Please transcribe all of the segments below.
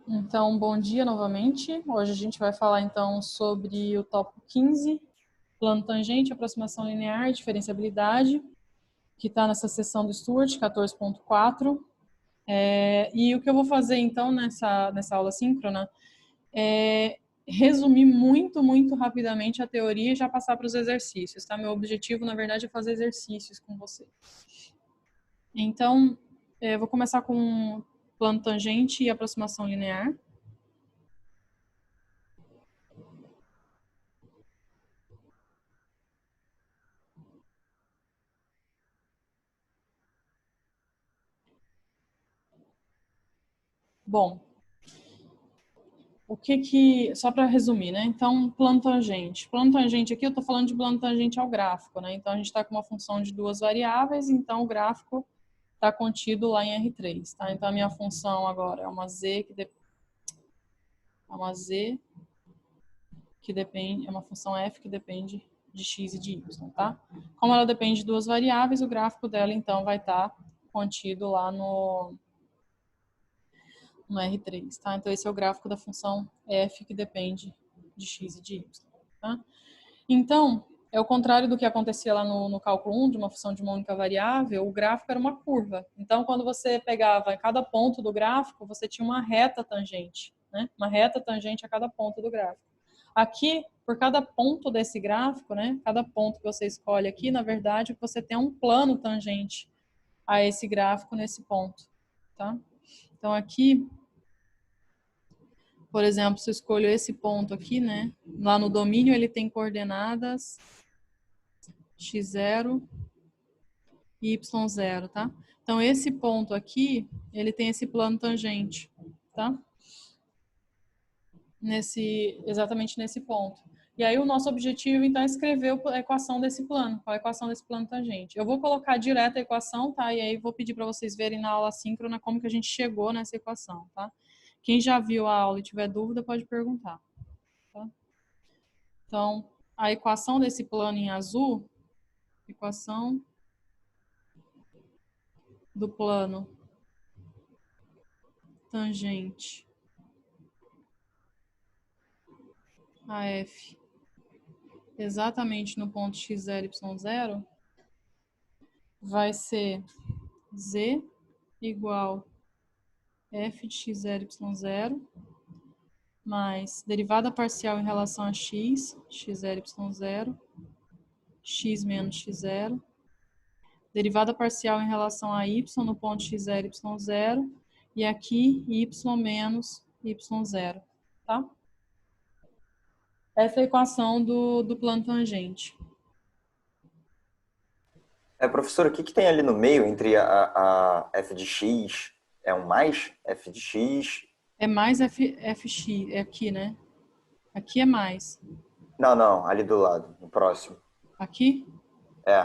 Então, bom dia novamente. Hoje a gente vai falar então sobre o tópico 15, plano tangente, aproximação linear e diferenciabilidade, que está nessa seção do Stewart, 14.4. E o que eu vou fazer então nessa aula síncrona é resumir muito rapidamente a teoria e já passar para os exercícios, tá? Meu objetivo, na verdade, é fazer exercícios com você. Então, vou começar com plano tangente e aproximação linear. Bom, só para resumir, né? Então, plano tangente. Plano tangente aqui, eu estou falando de plano tangente ao gráfico, né? Então, a gente está com uma função de duas variáveis, então o gráfico está contido lá em R3, tá? Então, a minha função agora é uma z que depende, é uma função f que depende de x e de y, tá? Como ela depende de duas variáveis, o gráfico dela, então, vai estar contido lá no R3, tá? Então, esse é o gráfico da função f que depende de x e de y, tá? Então, é o contrário do que acontecia lá no cálculo 1, de uma função de uma única variável, o gráfico era uma curva. Então, quando você pegava em cada ponto do gráfico, você tinha uma reta tangente, né? Uma reta tangente a cada ponto do gráfico. Aqui, por cada ponto desse gráfico, né? Cada ponto que você escolhe aqui, na verdade, você tem um plano tangente a esse gráfico nesse ponto, tá? Então, aqui, por exemplo, se eu escolho esse ponto aqui, né? Lá no domínio ele tem coordenadas x0 e y0, tá? Então, esse ponto aqui, ele tem esse plano tangente, tá? Exatamente nesse ponto. E aí o nosso objetivo, então, é escrever a equação desse plano, qual a equação desse plano tangente. Eu vou colocar direto a equação, tá? E aí vou pedir para vocês verem na aula síncrona como que a gente chegou nessa equação, tá? Quem já viu a aula e tiver dúvida, pode perguntar, tá? Então, a equação desse plano em azul, equação do plano tangente a f exatamente no ponto x0, y0, vai ser z igual f de x0, y0, mais derivada parcial em relação a x, x0, y0, x menos x0, derivada parcial em relação a y no ponto x0, y0, e aqui y menos y0, tá? Essa é a equação do plano tangente. Professor, o que tem ali no meio entre a f de x? É um mais f de x? É mais fx, é aqui, né? Aqui é mais. Não, ali do lado, no próximo. Aqui? É.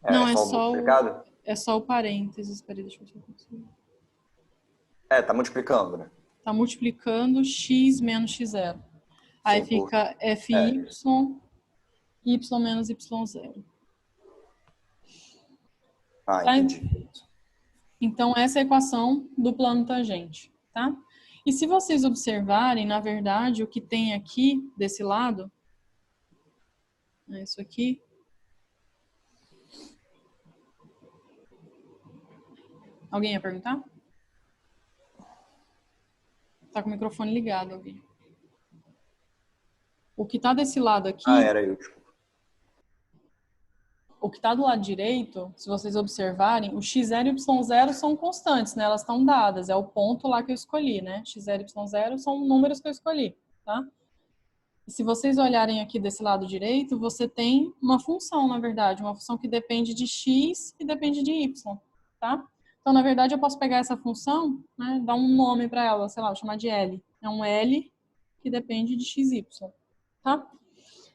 É Não, só o multiplicado? é só o parênteses. Peraí, deixa eu ver se eu consigo. Tá multiplicando, né? Tá multiplicando x menos x0. Aí Sim, fica fy, y menos y0. Tá? entendi. Então, essa é a equação do plano tangente, tá? E se vocês observarem, na verdade, o que tem aqui, desse lado, é isso aqui. Alguém ia perguntar? Tá com o microfone ligado, alguém. O que tá desse lado aqui, Era eu, desculpa. o que está do lado direito, se vocês observarem, o x0 e y0 são constantes, né? Elas estão dadas, é o ponto lá que eu escolhi, né? x0 e y0 são números que eu escolhi, tá? E se vocês olharem aqui desse lado direito, você tem uma função, na verdade, uma função que depende de x e depende de y, tá? Então, na verdade, eu posso pegar essa função, né, dar um nome para ela, sei lá, vou chamar de L. É um L que depende de x e y, tá?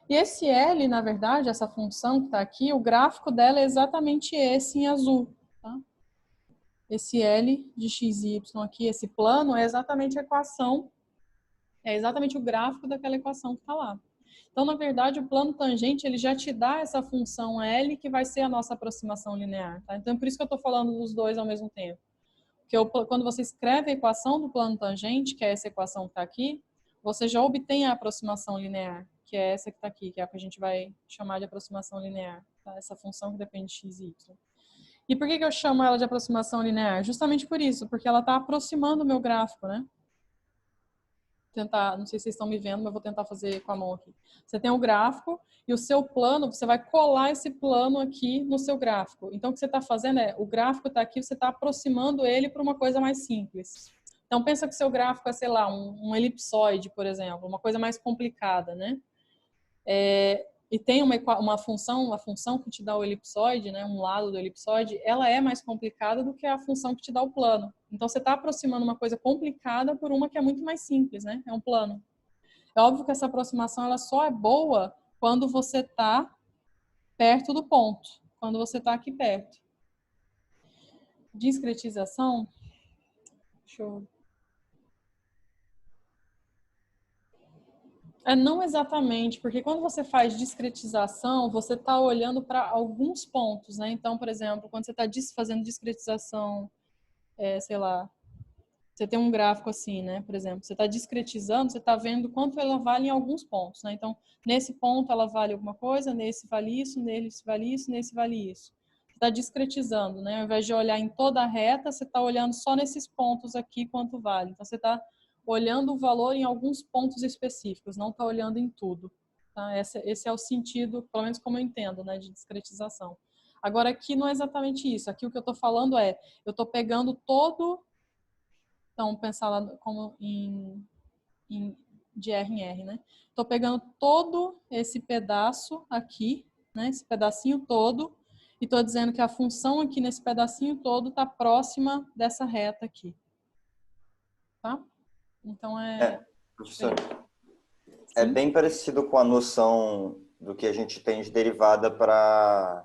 E esse L, na verdade, essa função que está aqui, o gráfico dela é exatamente esse em azul. Tá? Esse L de x e y aqui, esse plano, é exatamente a equação, é exatamente o gráfico daquela equação que está lá. Então, na verdade, o plano tangente, ele já te dá essa função L, que vai ser a nossa aproximação linear. Tá? Então, por isso que eu estou falando dos dois ao mesmo tempo. Porque quando você escreve a equação do plano tangente, que é essa equação que está aqui, você já obtém a aproximação linear, que é essa que está aqui, que é a que a gente vai chamar de aproximação linear, tá? Essa função que depende de x e y. E por que eu chamo ela de aproximação linear? Justamente por isso, porque ela está aproximando o meu gráfico, né? Tentar, não sei se vocês estão me vendo, mas vou tentar fazer com a mão aqui. Você tem o gráfico e o seu plano, você vai colar esse plano aqui no seu gráfico. Então, o que você está fazendo é, o gráfico está aqui, você está aproximando ele para uma coisa mais simples. Então, pensa que o seu gráfico é, sei lá, um elipsoide, por exemplo, uma coisa mais complicada, né? E tem uma função, a função que te dá o elipsoide, né, um lado do elipsoide, ela é mais complicada do que a função que te dá o plano. Então, você está aproximando uma coisa complicada por uma que é muito mais simples, né? É um plano. É óbvio que essa aproximação ela só é boa quando você está perto do ponto, quando você está aqui perto. Discretização, deixa eu... Não exatamente, porque quando você faz discretização, você está olhando para alguns pontos, né? Então, por exemplo, quando você está fazendo discretização, sei lá, você tem um gráfico assim, né? Por exemplo, você está discretizando, você está vendo quanto ela vale em alguns pontos, né? Então, nesse ponto ela vale alguma coisa, nesse vale isso, nesse vale isso, nesse vale isso. Você está discretizando, né? Ao invés de olhar em toda a reta, você está olhando só nesses pontos aqui quanto vale. Então, você está olhando o valor em alguns pontos específicos, não está olhando em tudo. Tá? Esse é o sentido, pelo menos como eu entendo, né, de discretização. Agora, aqui não é exatamente isso. Aqui o que eu estou falando é, eu estou pegando todo... Então, pensar lá como de R em R, né? Estou pegando todo esse pedaço aqui, né? Esse pedacinho todo, e estou dizendo que a função aqui nesse pedacinho todo está próxima dessa reta aqui. Tá? Então, Professor, é bem parecido com a noção do que a gente tem de derivada para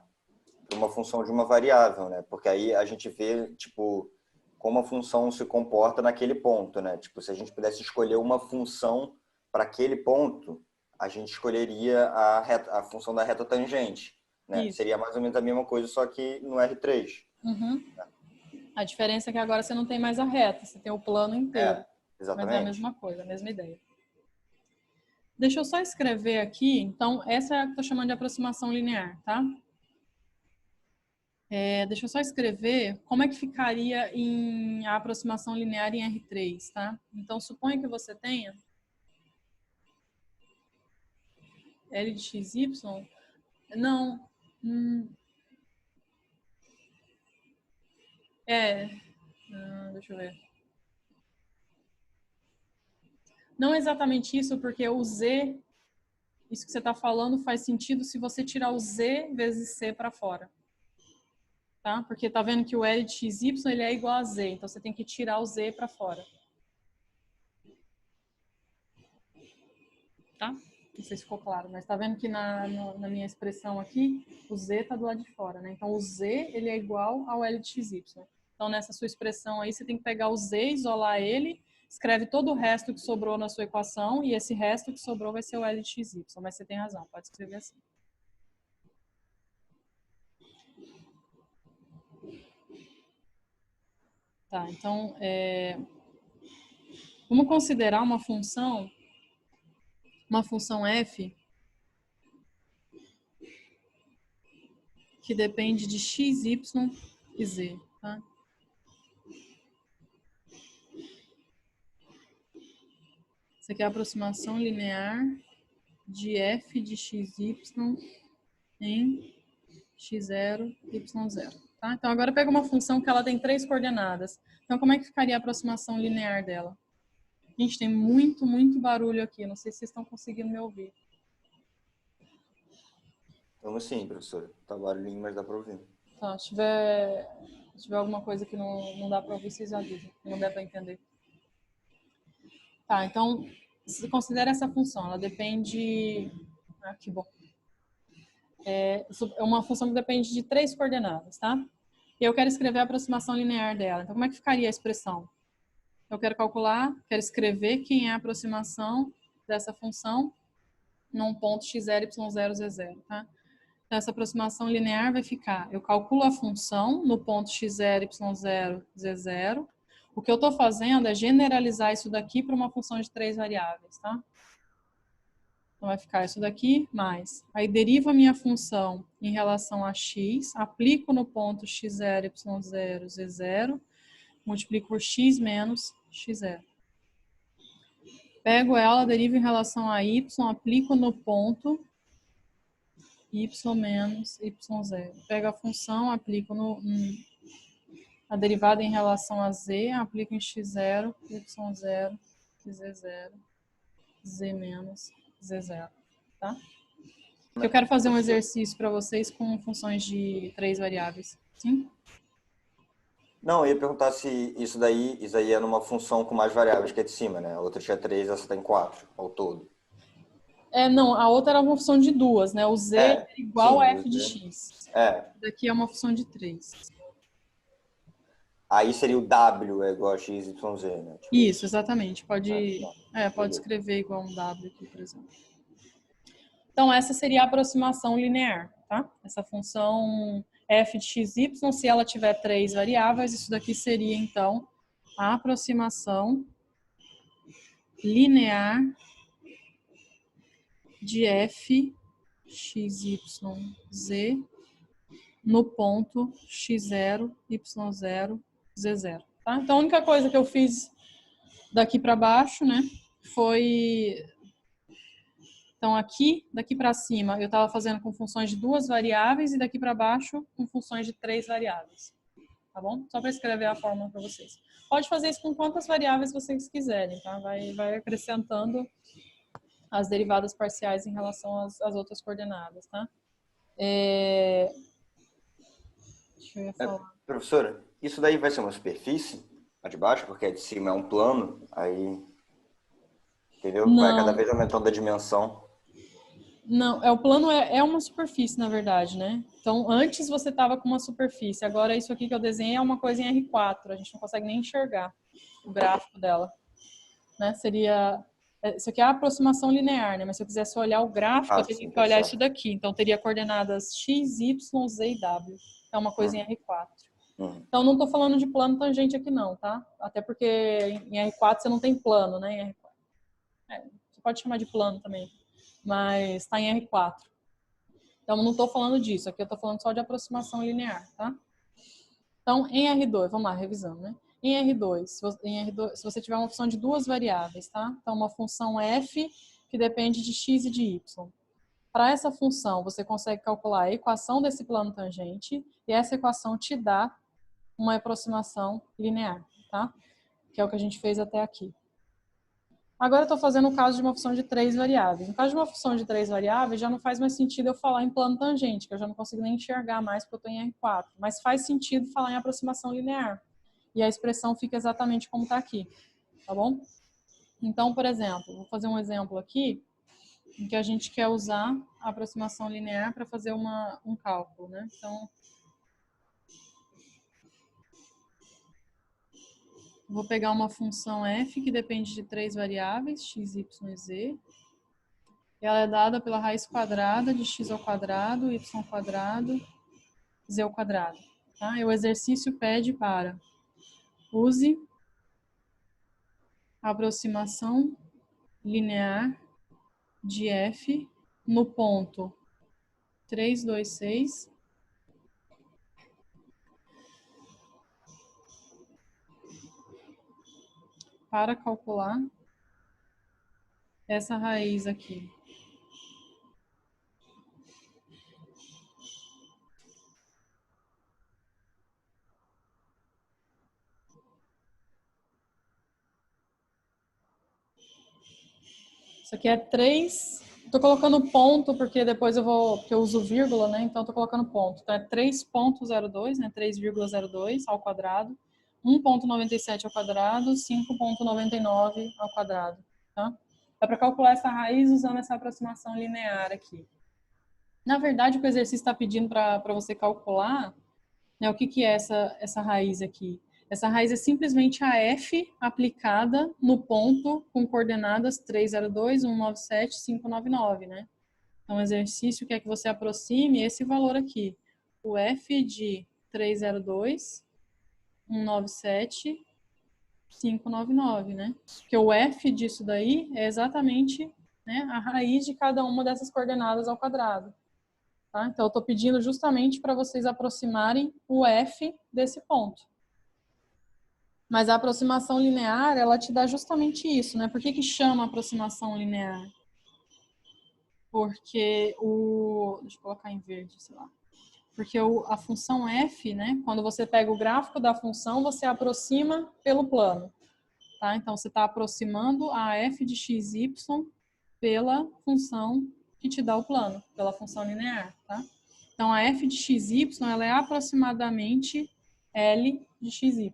uma função de uma variável, né? Porque aí a gente vê, tipo, como a função se comporta naquele ponto, né? Tipo, se a gente pudesse escolher uma função para aquele ponto, a gente escolheria a função da reta tangente, né? Isso. Seria mais ou menos a mesma coisa, só que no R3. Uhum. A diferença é que agora você não tem mais a reta, você tem o plano inteiro. Exatamente. Mas é a mesma coisa, a mesma ideia. Deixa eu só escrever aqui. Então, essa é a que eu estou chamando de aproximação linear, tá? Deixa eu só escrever como é que ficaria a aproximação linear em R3, tá? Então, suponha que você tenha L de XY. Não. Deixa eu ver. Não é exatamente isso, porque o Z, isso que você está falando, faz sentido se você tirar o Z vezes C para fora. Tá? Porque tá vendo que o L de XY ele é igual a Z, então você tem que tirar o Z para fora. Tá? Não sei se ficou claro, mas tá vendo que na minha expressão aqui, o Z tá do lado de fora, né? Então o Z ele é igual ao L de XY. Então nessa sua expressão aí, você tem que pegar o Z, isolar ele, escreve todo o resto que sobrou na sua equação e esse resto que sobrou vai ser o L de XY. Mas você tem razão, pode escrever assim. Tá, então, vamos considerar uma função f que depende de x, y e z. Tá? Isso aqui é a aproximação linear de f de xy em x0, y0. Tá? Então, agora pega uma função que ela tem 3 coordenadas. Então, como é que ficaria a aproximação linear dela? Gente, tem muito, muito barulho aqui. Não sei se vocês estão conseguindo me ouvir. Vamos sim, professor. Tá barulhinho, mas dá para ouvir. Tá, se tiver alguma coisa que não dá para ouvir, vocês avisam. Não der para entender. Tá, então, se considera essa função. Ela depende... Ah, que bom. É uma função que depende de 3 coordenadas, tá? E eu quero escrever a aproximação linear dela. Então, como é que ficaria a expressão? Eu quero calcular, quero escrever quem é a aproximação dessa função num ponto x0, y0, z0, tá? Então, essa aproximação linear vai ficar, eu calculo a função no ponto x0, y0, z0, O que eu estou fazendo é generalizar isso daqui para uma função de 3 variáveis, tá? Então, vai ficar isso daqui mais. Aí, derivo a minha função em relação a x, aplico no ponto x0, y0, z0, multiplico por x menos x0. Pego ela, derivo em relação a y, aplico no ponto y menos y0. Pego a função, aplico a derivada em relação a z, aplico em x0, y0, z0, z menos z0, tá? Eu quero fazer um exercício para vocês com funções de 3 variáveis. Sim? Não, eu ia perguntar se isso aí é numa função com mais variáveis que a de cima, né? A outra tinha 3, essa tem 4 ao todo. Não, a outra era uma função de 2, né? O z é igual sim, a f de x. Daqui é uma função de 3. Aí seria o W é igual a x, y, z, né? Tipo, isso, exatamente. Pode escrever igual um W aqui, por exemplo. Então, essa seria a aproximação linear, tá? Essa função f de x, y, se ela tiver 3 variáveis, isso daqui seria, então, a aproximação linear de f, x, y, z no ponto x0, y0, z0. Tá? Então, a única coisa que eu fiz daqui para baixo, né, foi... Então, aqui, daqui para cima, eu estava fazendo com funções de 2 variáveis e daqui para baixo com funções de 3 variáveis. Tá bom? Só para escrever a fórmula para vocês. Pode fazer isso com quantas variáveis vocês quiserem, tá? Vai acrescentando as derivadas parciais em relação às outras coordenadas, tá? Deixa eu falar. Professora, isso daí vai ser uma superfície, a de baixo, porque a de cima é um plano, aí, entendeu? Não. Vai cada vez aumentando a dimensão. Não, o plano é uma superfície, na verdade, né? Então, antes você estava com uma superfície, agora isso aqui que eu desenhei é uma coisa em R4, a gente não consegue nem enxergar o gráfico dela, né? Seria... Isso aqui é a aproximação linear, né? Mas se eu quisesse olhar o gráfico, eu teria que olhar isso daqui. Então, teria coordenadas x, y, z e w. É uma coisa em R4. Então, não estou falando de plano tangente aqui não, tá? Até porque em R4 você não tem plano, né? Em R4. Você pode chamar de plano também, mas está em R4. Então, não estou falando disso. Aqui eu estou falando só de aproximação linear, tá? Então, em R2, vamos lá, revisando, né? Em R2, se você tiver uma função de 2 variáveis, tá? Então, uma função f que depende de x e de y. Para essa função, você consegue calcular a equação desse plano tangente e essa equação te dá uma aproximação linear, tá? Que é o que a gente fez até aqui. Agora eu estou fazendo o caso de uma função de 3 variáveis. No caso de uma função de 3 variáveis, já não faz mais sentido eu falar em plano tangente, que eu já não consigo nem enxergar mais porque eu estou em R4. Mas faz sentido falar em aproximação linear. E a expressão fica exatamente como está aqui, tá bom? Então, por exemplo, vou fazer um exemplo aqui em que a gente quer usar a aproximação linear para fazer um cálculo, né? Então, vou pegar uma função f que depende de 3 variáveis, x, y e z. Ela é dada pela raiz quadrada de x ao quadrado, y ao quadrado, z ao quadrado. Tá? E o exercício pede para use a aproximação linear de f no ponto 3, 2, 6 para calcular essa raiz aqui. Isso aqui é 3. Estou colocando ponto porque depois porque eu uso vírgula, né? Então estou colocando ponto. Então é 3,02, né? 3,02 ao quadrado, 1,97 ao quadrado, 5,99 ao quadrado, tá? Dá para calcular essa raiz usando essa aproximação linear aqui. Na verdade, o que o exercício está pedindo para você calcular, né? O que é essa raiz aqui? Essa raiz é simplesmente a f aplicada no ponto com coordenadas 302, 197, 599, né? Então, o exercício quer que você aproxime esse valor aqui. O f de 302, 197 599, né? Porque o f disso daí é exatamente, né, a raiz de cada uma dessas coordenadas ao quadrado. Tá? Então, eu estou pedindo justamente para vocês aproximarem o f desse ponto. Mas a aproximação linear, ela te dá justamente isso, né? Por que que chama aproximação linear? Porque deixa eu colocar em verde, sei lá. Porque a função f, né? Quando você pega o gráfico da função, você aproxima pelo plano. Tá? Então, você está aproximando a f de xy pela função que te dá o plano, pela função linear. Tá? Então, a f de xy ela é aproximadamente L de xy.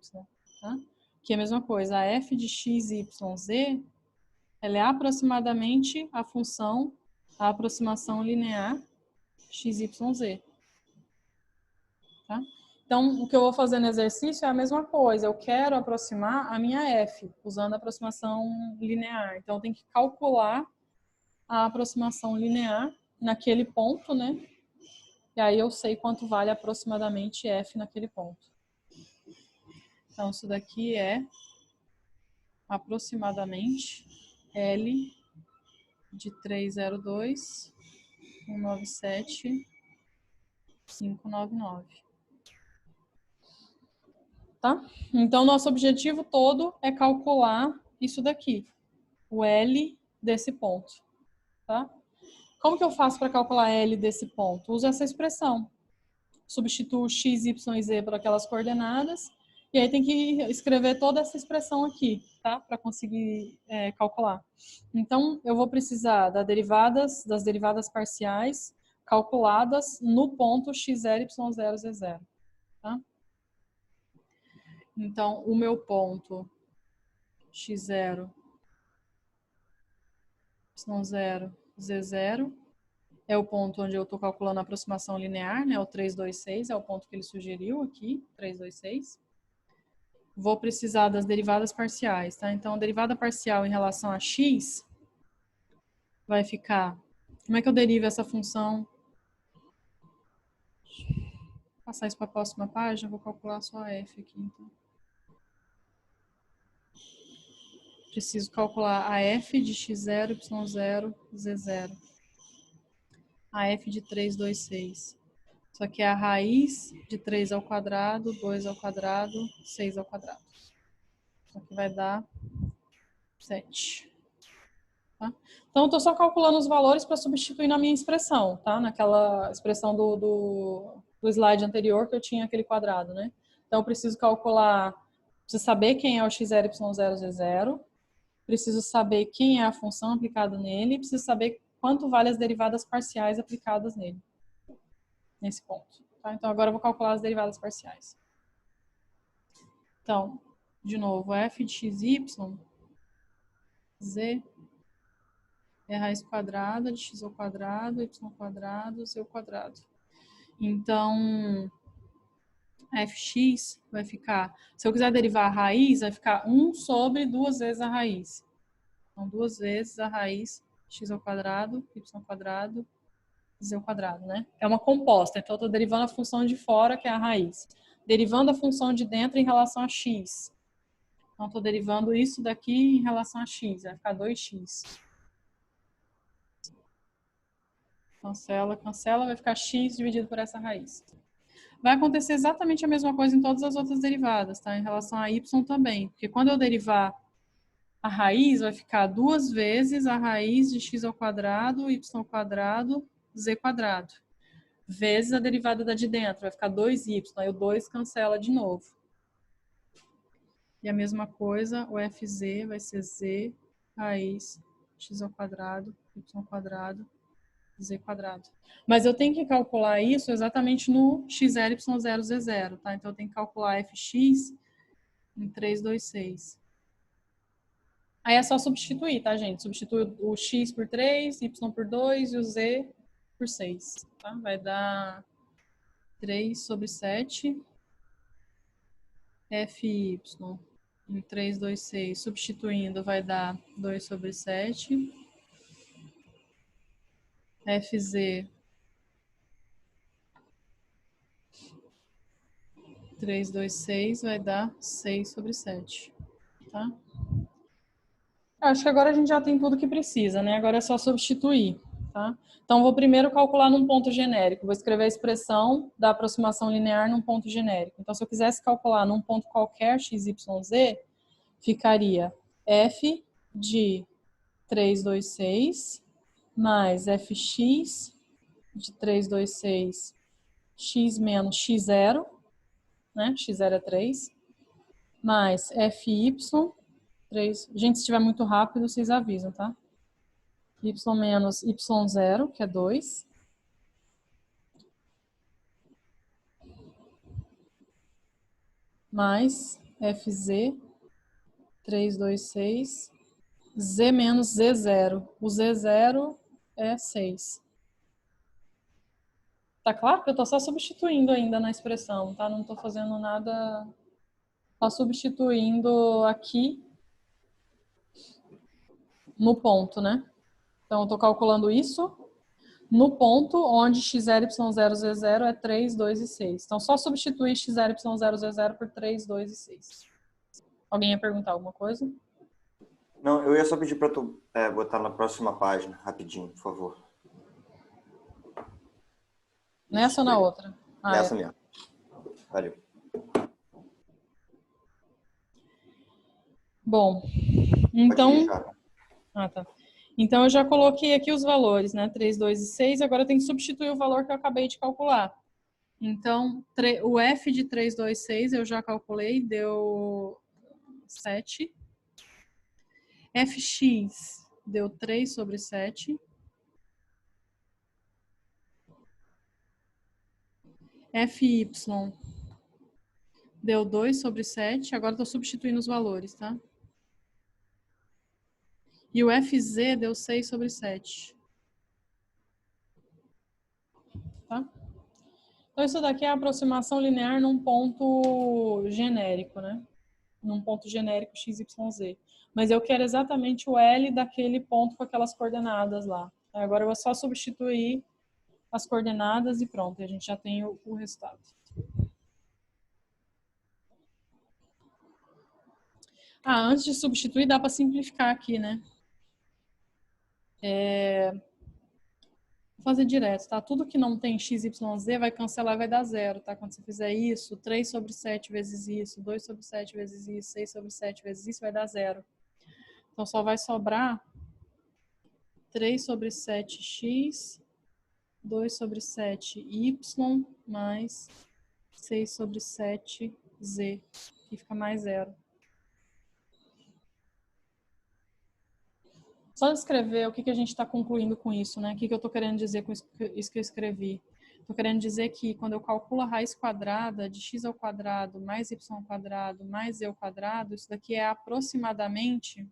Tá? Que é a mesma coisa, a f de xyz ela é aproximadamente a função, a aproximação linear xyz. Tá? Então, o que eu vou fazer no exercício é a mesma coisa. Eu quero aproximar a minha f, usando a aproximação linear. Então, eu tenho que calcular a aproximação linear naquele ponto, né? E aí eu sei quanto vale aproximadamente f naquele ponto. Então, isso daqui é aproximadamente L de 302, 197, 599. Tá? Então, nosso objetivo todo é calcular isso daqui, o L desse ponto. Tá? Como que eu faço para calcular L desse ponto? Uso essa expressão. Substituo x, y e z por aquelas coordenadas. E aí tem que escrever toda essa expressão aqui, tá? Para conseguir calcular. Então, eu vou precisar das derivadas parciais calculadas no ponto x0, y0, z0. Tá? Então, o meu ponto x0, y0, z0 é o ponto onde eu estou calculando a aproximação linear, né? O 326 é o ponto que ele sugeriu aqui, 326. Vou precisar das derivadas parciais, tá? Então, a derivada parcial em relação a x vai ficar... Como é que eu derivo essa função? Vou passar isso para a próxima página, vou calcular só a f aqui, então. Preciso calcular a f de x0, y0, z0. A f de 326. Isso aqui é a raiz de 3 ao quadrado, 2 ao quadrado, 6 ao quadrado. Isso aqui vai dar 7. Tá? Então, eu estou só calculando os valores para substituir na minha expressão, tá? Naquela expressão do slide anterior que eu tinha aquele quadrado, né? Então, eu preciso calcular, preciso saber quem é o x0, y0, z0, preciso saber quem é a função aplicada nele, preciso saber quanto vale as derivadas parciais aplicadas nele, nesse ponto. Tá? Então, agora eu vou calcular as derivadas parciais. Então, de novo, f de xy, z é a raiz quadrada de x ao quadrado, y ao quadrado, z ao quadrado. Então, fx vai ficar, se eu quiser derivar a raiz, vai ficar 1 sobre 2 vezes a raiz. Então, 2 vezes a raiz x ao quadrado, y ao quadrado, z ao quadrado, né? É uma composta, então eu estou derivando a função de fora, que é a raiz. Derivando a função de dentro em relação a x. Então, estou derivando isso daqui em relação a x, vai ficar 2x. Cancela, cancela, vai ficar x dividido por essa raiz. Vai acontecer exatamente a mesma coisa em todas as outras derivadas, tá? Em relação a y também. Porque quando eu derivar a raiz, vai ficar 2 vezes a raiz de x ao quadrado, y ao quadrado, z quadrado. Vezes a derivada da de dentro, vai ficar 2y. Aí o 2 cancela de novo. E a mesma coisa, o fz vai ser z raiz x ao quadrado, y ao quadrado, z quadrado. Mas eu tenho que calcular isso exatamente no x0, y0, z0, tá? Então eu tenho que calcular fx em 326. Aí é só substituir, tá, gente? Substitui o x por 3, y por 2 e o z por 6, tá? Vai dar 3 sobre 7 fy em 326. Substituindo vai dar 2 sobre 7 fz 326 vai dar 6 sobre 7. tá? Acho que agora a gente já tem tudo que precisa, né? Agora é só substituir, tá? Então, vou primeiro calcular num ponto genérico. Vou escrever a expressão da aproximação linear num ponto genérico. Então, se eu quisesse calcular num ponto qualquer x, y, z, ficaria f de 3, 2, 6 mais fx de 3, 2, 6 x menos x0, né? x0 é 3, mais fy, 3. Gente, se estiver muito rápido, vocês avisam, tá? Y menos y0, que é 2. Mais fz, 3, 2, 6. Z menos Z0. O Z0 é 6. Tá claro que eu tô só substituindo ainda na expressão, tá? Não tô fazendo nada. Só substituindo aqui no ponto, né? Então, eu tô calculando isso no ponto onde x0, y0, z0 é 3, 2 e 6. Então, só substituir x0, y0, z0 por 3, 2 e 6. Alguém ia perguntar alguma coisa? Não, eu ia só pedir para tu botar na próxima página, rapidinho, por favor. Nessa ou na outra? Nessa mesmo. Valeu. Bom, então... tá. Então, eu já coloquei aqui os valores, né? 3, 2 e 6. Agora eu tenho que substituir o valor que eu acabei de calcular. Então, o f de 3, 2, 6 eu já calculei, deu 7. Fx deu 3 sobre 7. Fy deu 2 sobre 7. Agora estou substituindo os valores, tá? E o fz deu 6 sobre 7. Tá? Então, isso daqui é a aproximação linear num ponto genérico, né? Num ponto genérico x, y, z. Mas eu quero exatamente o L daquele ponto com aquelas coordenadas lá. Agora eu vou só substituir as coordenadas e pronto, a gente já tem o resultado. Antes de substituir, dá para simplificar aqui, né? Vou fazer direto, tá? Tudo que não tem x, y, z vai cancelar e vai dar zero, tá? Quando você fizer isso, 3 sobre 7 vezes isso, 2 sobre 7 vezes isso, 6 sobre 7 vezes isso, vai dar zero. Então, só vai sobrar 3 sobre 7x, 2 sobre 7y, mais 6 sobre 7z, que fica mais zero. Só escrever o que a gente está concluindo com isso, né? O que eu estou querendo dizer com isso que eu escrevi? Estou querendo dizer que quando eu calculo a raiz quadrada de x ao quadrado mais y ao quadrado mais z ao quadrado, isso daqui é aproximadamente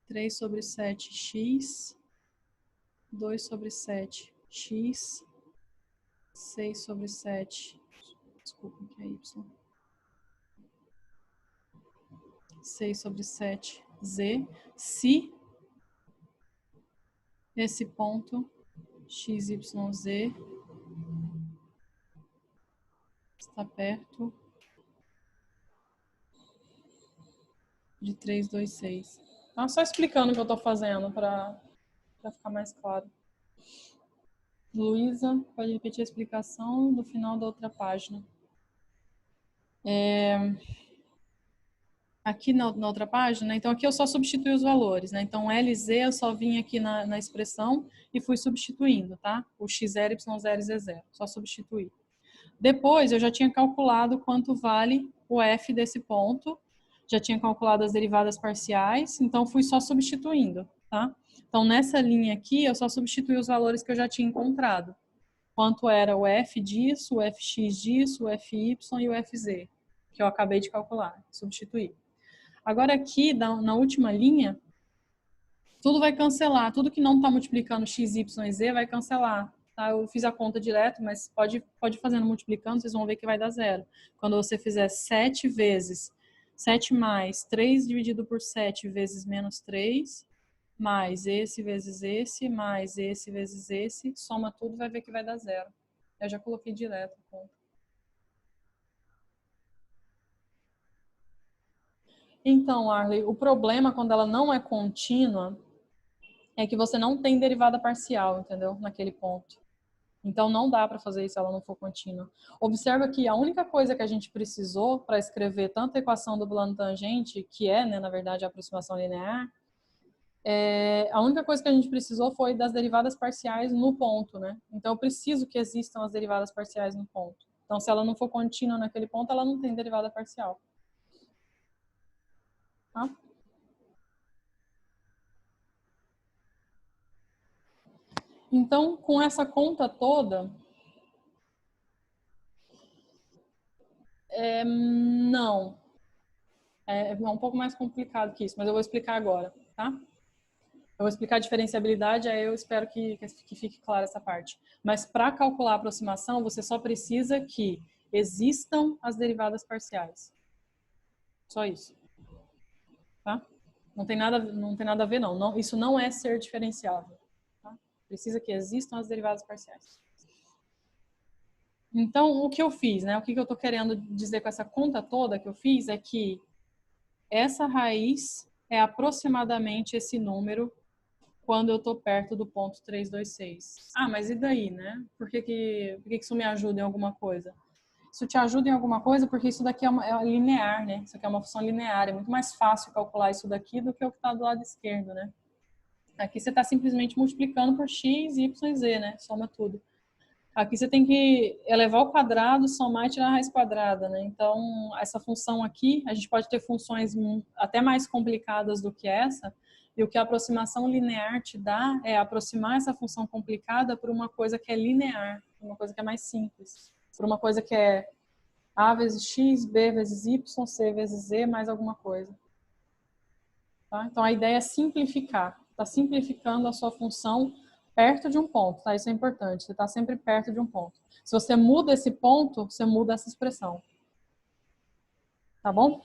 3 sobre 7x, 2 sobre 7x, 6 sobre 7, desculpa, que é y, 6 sobre 7z, se esse ponto x, y, z está perto de 3, 2, 6. Tá? Só explicando o que eu estou fazendo para ficar mais claro. Luísa, pode repetir a explicação do final da outra página. Aqui na outra página, então aqui eu só substituí os valores, né? Então LZ eu só vim aqui na expressão e fui substituindo, tá? O x0, y0 e z0, só substituir. Depois eu já tinha calculado quanto vale o f desse ponto, já tinha calculado as derivadas parciais, então fui só substituindo, tá? Então nessa linha aqui eu só substituí os valores que eu já tinha encontrado. Quanto era o f disso, o fx disso, o fy e o fz, que eu acabei de calcular, substituir. Agora aqui, na última linha, tudo vai cancelar. Tudo que não está multiplicando x, y e z vai cancelar. Tá? Eu fiz a conta direto, mas pode fazendo multiplicando, vocês vão ver que vai dar zero. Quando você fizer 7 vezes 7 mais 3 dividido por 7 vezes menos 3, mais esse vezes esse, mais esse vezes esse, soma tudo, vai ver que vai dar zero. Eu já coloquei direto a conta. Então, Arley, o problema quando ela não é contínua é que você não tem derivada parcial, entendeu? Naquele ponto. Então, não dá para fazer isso se ela não for contínua. Observa que a única coisa que a gente precisou para escrever tanto a equação do plano tangente, que é, né, na verdade, a aproximação linear, a única coisa que a gente precisou foi das derivadas parciais no ponto, né? Então, eu preciso que existam as derivadas parciais no ponto. Então, se ela não for contínua naquele ponto, ela não tem derivada parcial. Tá? Então, com essa conta toda, não. É um pouco mais complicado que isso, mas eu vou explicar agora, tá? Eu vou explicar a diferenciabilidade, aí eu espero que fique clara essa parte. Mas para calcular a aproximação, você só precisa que existam as derivadas parciais. Só isso. Tá? Não tem nada a ver, não. Isso não é ser diferenciável. Tá? Precisa que existam as derivadas parciais. Então, o que eu fiz, né? O que eu estou querendo dizer com essa conta toda que eu fiz é que essa raiz é aproximadamente esse número quando eu estou perto do ponto 326. Ah, mas e daí, né? Por que isso me ajuda em alguma coisa? Isso te ajuda em alguma coisa porque isso daqui é linear, né? Isso aqui é uma função linear. É muito mais fácil calcular isso daqui do que o que está do lado esquerdo, né? Aqui você está simplesmente multiplicando por x, y e z, né? Soma tudo. Aqui você tem que elevar ao quadrado, somar e tirar a raiz quadrada, né? Então, essa função aqui, a gente pode ter funções até mais complicadas do que essa, e o que a aproximação linear te dá é aproximar essa função complicada por uma coisa que é linear, uma coisa que é mais simples, por uma coisa que é a vezes x, b vezes y, c vezes z, mais alguma coisa. Tá? Então, a ideia é simplificar. Está simplificando a sua função perto de um ponto, tá? Isso é importante. Você está sempre perto de um ponto. Se você muda esse ponto, você muda essa expressão. Tá bom?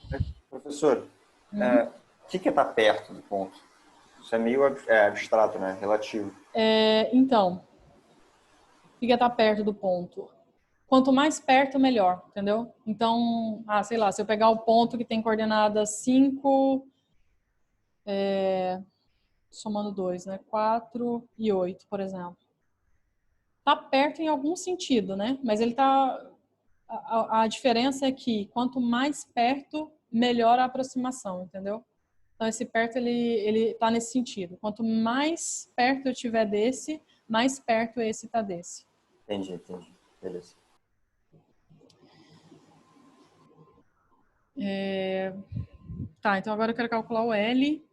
Professor, o que é estar perto do ponto? Isso é meio abstrato, né? Relativo. Então, o que é estar perto do ponto? Quanto mais perto, melhor, entendeu? Então, sei lá, se eu pegar o ponto que tem coordenadas 5, somando 2, né? 4 e 8, por exemplo. Tá perto em algum sentido, né? Mas ele tá... A diferença é que quanto mais perto, melhor a aproximação, entendeu? Então, esse perto, ele tá nesse sentido. Quanto mais perto eu tiver desse, mais perto esse tá desse. Entendi. Beleza. Tá, então agora eu quero calcular o L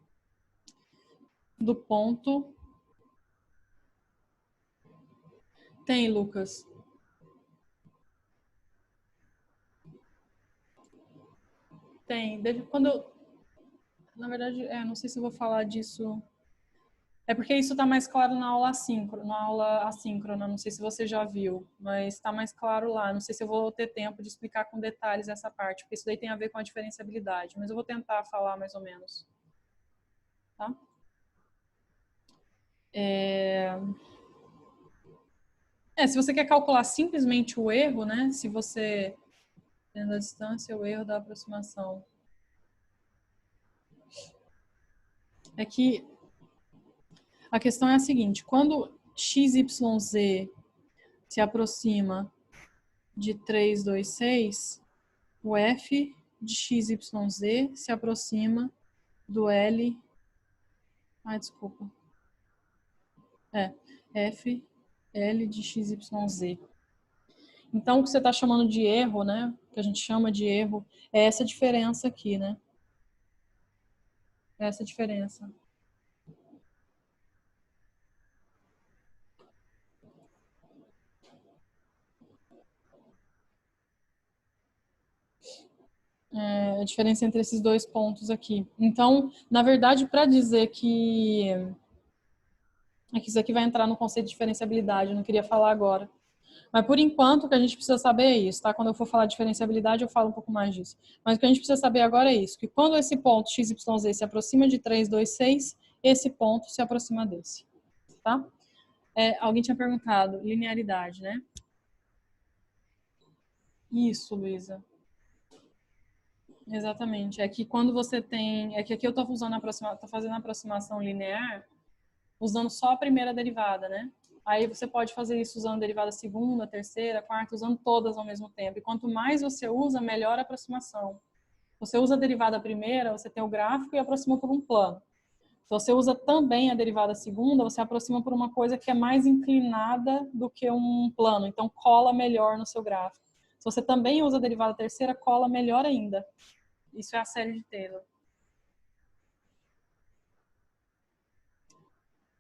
do ponto. Tem, Lucas. Tem. Quando eu... Na verdade, não sei se eu vou falar disso. É porque isso está mais claro na aula assíncrona, não sei se você já viu, mas está mais claro lá. Não sei se eu vou ter tempo de explicar com detalhes essa parte, porque isso daí tem a ver com a diferenciabilidade, mas eu vou tentar falar mais ou menos. Tá? Se você quer calcular simplesmente o erro, né? Se você tendo a distância, o erro da aproximação. É que a questão é a seguinte, quando XYZ se aproxima de 326, o F de XYZ se aproxima do L... desculpa. F, L de XYZ. Então, o que você está chamando de erro, né? O que a gente chama de erro é essa diferença aqui, né? Essa diferença. A diferença entre esses dois pontos aqui. Então, na verdade, para dizer que isso aqui vai entrar no conceito de diferenciabilidade, eu não queria falar agora. Mas, por enquanto, o que a gente precisa saber é isso, tá? Quando eu for falar de diferenciabilidade, eu falo um pouco mais disso. Mas o que a gente precisa saber agora é isso, que quando esse ponto XYZ se aproxima de 326, esse ponto se aproxima desse, tá? Alguém tinha perguntado, linearidade, né? Isso, Luísa. Exatamente. É que quando você tem... É que aqui eu estou usando tô fazendo a aproximação linear usando só a primeira derivada, né? Aí você pode fazer isso usando derivada segunda, terceira, quarta, usando todas ao mesmo tempo. E quanto mais você usa, melhor a aproximação. Você usa a derivada primeira, você tem o gráfico e aproxima por um plano. Se você usa também a derivada segunda, você aproxima por uma coisa que é mais inclinada do que um plano. Então, cola melhor no seu gráfico. Se você também usa a derivada terceira, cola melhor ainda. Isso é a série de Taylor.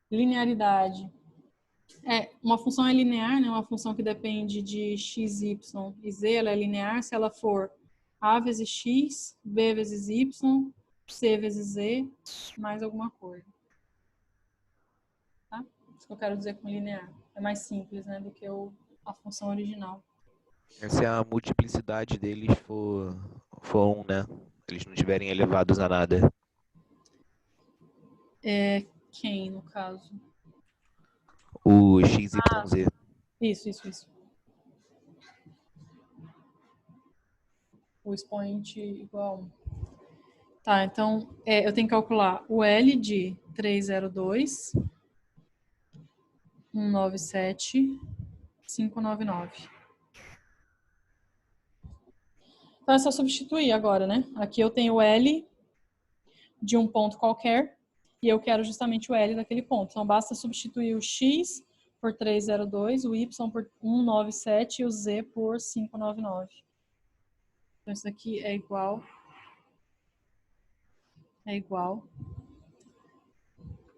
Linearidade. Uma função é linear, né? Uma função que depende de x, y e z, ela é linear se ela for a vezes x, b vezes y, c vezes z, mais alguma coisa. Tá? Isso que eu quero dizer com linear. É mais simples, né, do que a função original. Se a multiplicidade deles for 1, né? Eles não estiverem elevados a nada. Quem, no caso? O x, y, z. Isso. O expoente igual a 1. Tá, então eu tenho que calcular o L de 302, 197, 599. Então é só substituir agora, né? Aqui eu tenho o L de um ponto qualquer e eu quero justamente o L daquele ponto. Então basta substituir o X por 302, o Y por 197 e o Z por 599. Então isso aqui é igual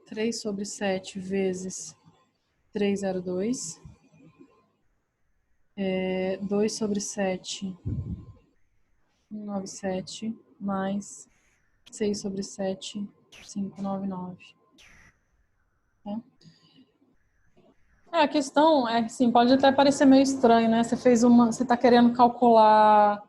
3 sobre 7 vezes 302, 2 sobre 7, 197, mais 6 sobre 7, 599. Tá? A questão é que, sim, pode até parecer meio estranho, né? Você está querendo calcular,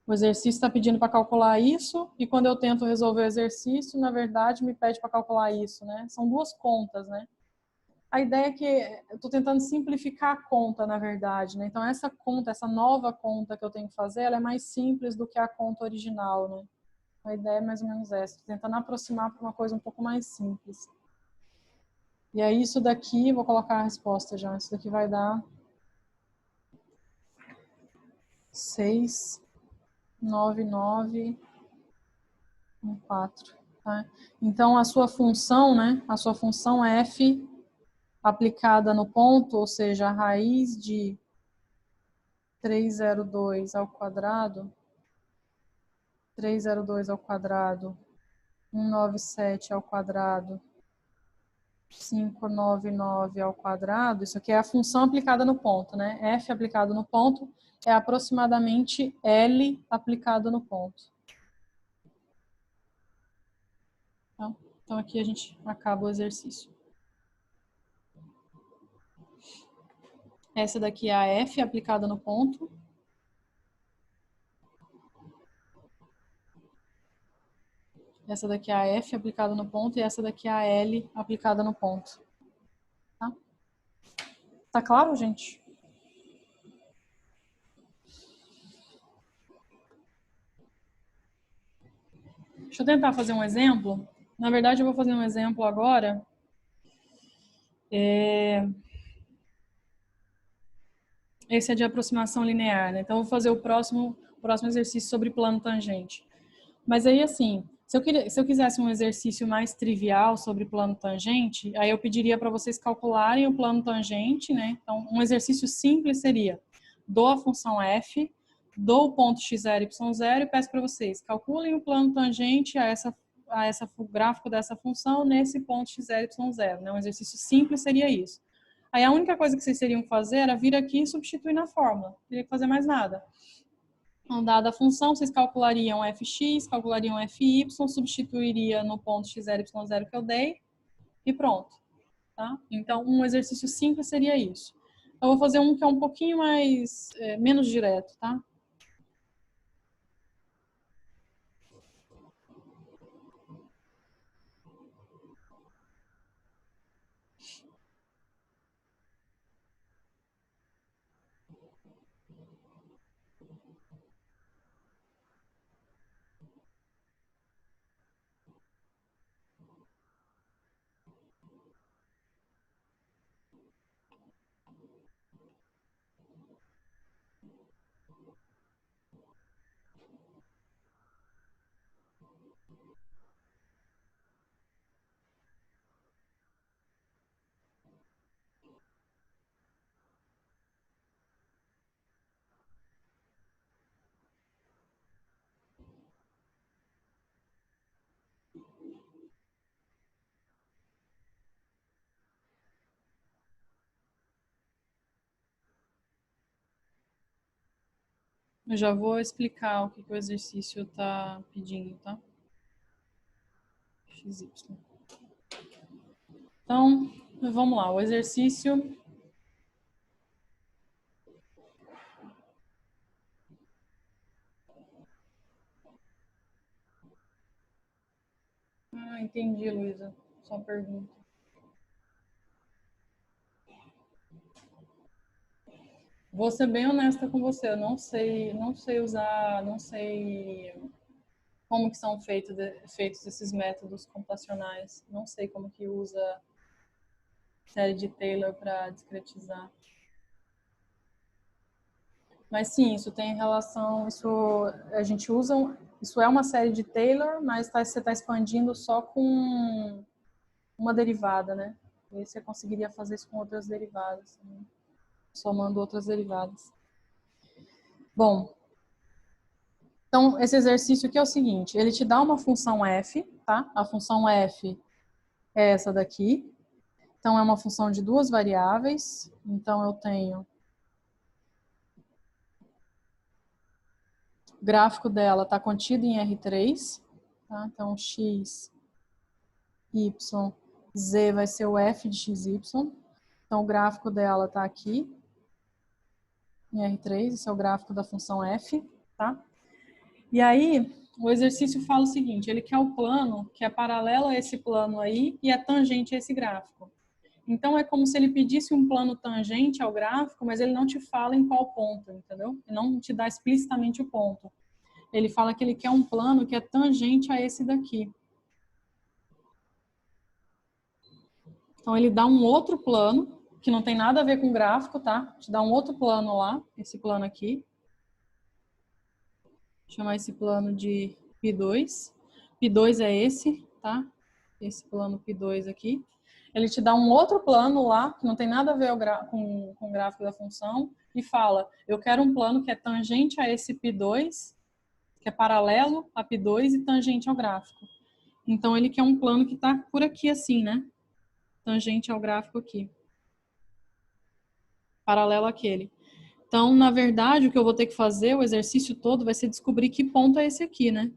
o exercício está pedindo para calcular isso, e quando eu tento resolver o exercício, na verdade, me pede para calcular isso, né? São duas contas, né? A ideia é que eu estou tentando simplificar a conta, na verdade, né? Então, essa conta, essa nova conta que eu tenho que fazer, ela é mais simples do que a conta original, né? A ideia é mais ou menos essa, tentando aproximar para uma coisa um pouco mais simples. E aí, isso daqui, vou colocar a resposta já, isso daqui vai dar 69914. Tá? Então, a sua função, né? A sua função é f aplicada no ponto, ou seja, a raiz de 302 ao quadrado, 302 ao quadrado, 197 ao quadrado, 599 ao quadrado, isso aqui é a função aplicada no ponto, né? F aplicado no ponto é aproximadamente L aplicado no ponto. Tá? Então aqui a gente acaba o exercício. Essa daqui é a F aplicada no ponto. Essa daqui é a F aplicada no ponto e essa daqui é a L aplicada no ponto. Tá? Tá claro, gente? Deixa eu tentar fazer um exemplo. Na verdade, eu vou fazer um exemplo agora. Esse é de aproximação linear, né? Então, eu vou fazer o próximo exercício sobre plano tangente. Mas aí, assim, se eu quisesse um exercício mais trivial sobre plano tangente, aí eu pediria para vocês calcularem o plano tangente, né? Então, um exercício simples seria: dou a função f, dou o ponto x0, y0 e peço para vocês, calculem o plano tangente o gráfico dessa função nesse ponto x0, y0, né? Um exercício simples seria isso. Aí a única coisa que vocês teriam que fazer era vir aqui e substituir na fórmula. Não teria que fazer mais nada. Então, dada a função, vocês calculariam fx, calculariam fy, substituiria no ponto x0, y0 que eu dei e pronto. Tá? Então, um exercício simples seria isso. Eu vou fazer um que é um pouquinho menos direto, tá? Eu já vou explicar o que o exercício está pedindo, tá? XY. Então, vamos lá. O exercício... Ah, entendi, Luísa. Só pergunta. Vou ser bem honesta com você. Eu não sei usar, não sei como que são feitos esses métodos computacionais. Não sei como que usa série de Taylor para discretizar. Mas sim, isso tem relação, isso a gente usa, isso é uma série de Taylor, mas você está expandindo só com uma derivada, né? E aí você conseguiria fazer isso com outras derivadas, né? Somando outras derivadas. Bom, então esse exercício aqui é o seguinte, ele te dá uma função f, tá? A função f é essa daqui. Então é uma função de duas variáveis. Então eu tenho o gráfico dela está contido em R3, tá? Então x, y, z vai ser o f de xy. Então o gráfico dela está aqui em R3, esse é o gráfico da função f, tá? E aí, o exercício fala o seguinte, ele quer o plano que é paralelo a esse plano aí e é tangente a esse gráfico. Então, é como se ele pedisse um plano tangente ao gráfico, mas ele não te fala em qual ponto, entendeu? Ele não te dá explicitamente o ponto. Ele fala que ele quer um plano que é tangente a esse daqui. Então, ele dá um outro plano, que não tem nada a ver com o gráfico, tá? Te dá um outro plano lá, esse plano aqui. Vou chamar esse plano de π2. π2 é esse, tá? Esse plano π2 aqui. Ele te dá um outro plano lá, que não tem nada a ver com o gráfico da função, e fala, eu quero um plano que é tangente a esse π2, que é paralelo a π2 e tangente ao gráfico. Então, ele quer um plano que está por aqui assim, né? Tangente ao gráfico aqui. Paralelo àquele. Então, na verdade, o que eu vou ter que fazer, o exercício todo, vai ser descobrir que ponto é esse aqui, né?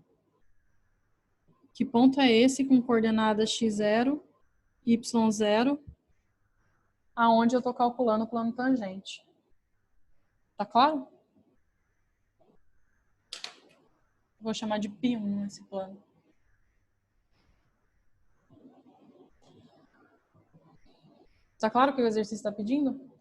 Que ponto é esse com coordenadas x0, y0, aonde eu estou calculando o plano tangente. Tá claro? Vou chamar de π1 esse plano. Tá claro o que o exercício está pedindo?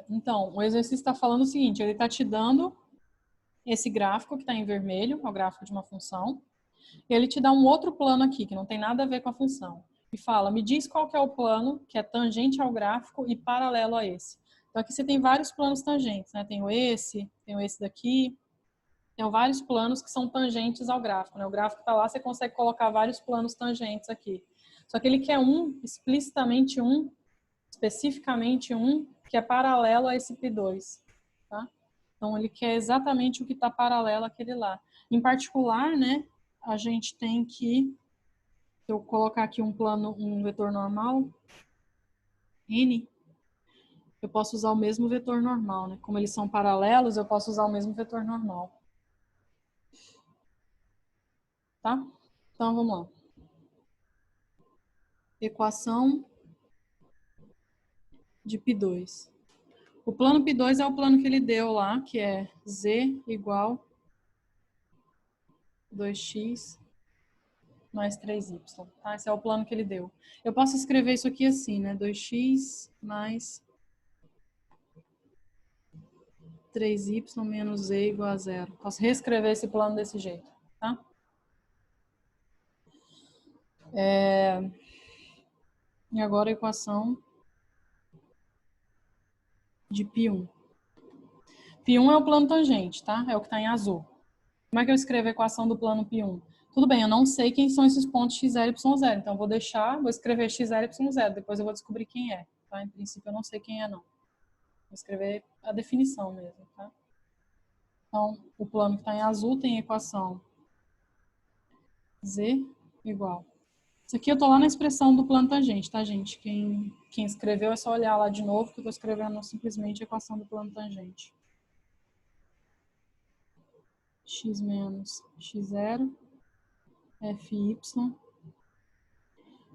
Então, o exercício está falando o seguinte, ele está te dando esse gráfico que está em vermelho, é o gráfico de uma função, e ele te dá um outro plano aqui, que não tem nada a ver com a função, e fala, me diz qual que é o plano que é tangente ao gráfico e paralelo a esse. Então, aqui você tem vários planos tangentes, né? Tem esse daqui, tem vários planos que são tangentes ao gráfico, né? O gráfico está lá, você consegue colocar vários planos tangentes aqui. Só que ele quer especificamente um, que é paralelo a esse π2, tá? Então, ele quer exatamente o que está paralelo àquele lá. Em particular, né, a gente tem que, se eu colocar aqui um vetor normal, n, eu posso usar o mesmo vetor normal, né? Como eles são paralelos, eu posso usar o mesmo vetor normal. Tá? Então, vamos lá. Equação de π2. O plano π2 é o plano que ele deu lá, que é z igual 2x mais 3y. Tá? Esse é o plano que ele deu. Eu posso escrever isso aqui assim, né? 2x mais 3y menos z igual a 0. Posso reescrever esse plano desse jeito, tá? E agora a equação de π1. π1 é o plano tangente, tá? É o que está em azul. Como é que eu escrevo a equação do plano π1? Tudo bem, eu não sei quem são esses pontos x0 e y0, então eu vou escrever x0 e y0, depois eu vou descobrir quem é, tá? Em princípio eu não sei quem é, não. Vou escrever a definição mesmo, tá? Então, o plano que está em azul tem a equação z igual. Isso aqui eu tô lá na expressão do plano tangente, tá, gente? Quem escreveu é só olhar lá de novo, que eu tô escrevendo simplesmente a equação do plano tangente. X menos x0, fy,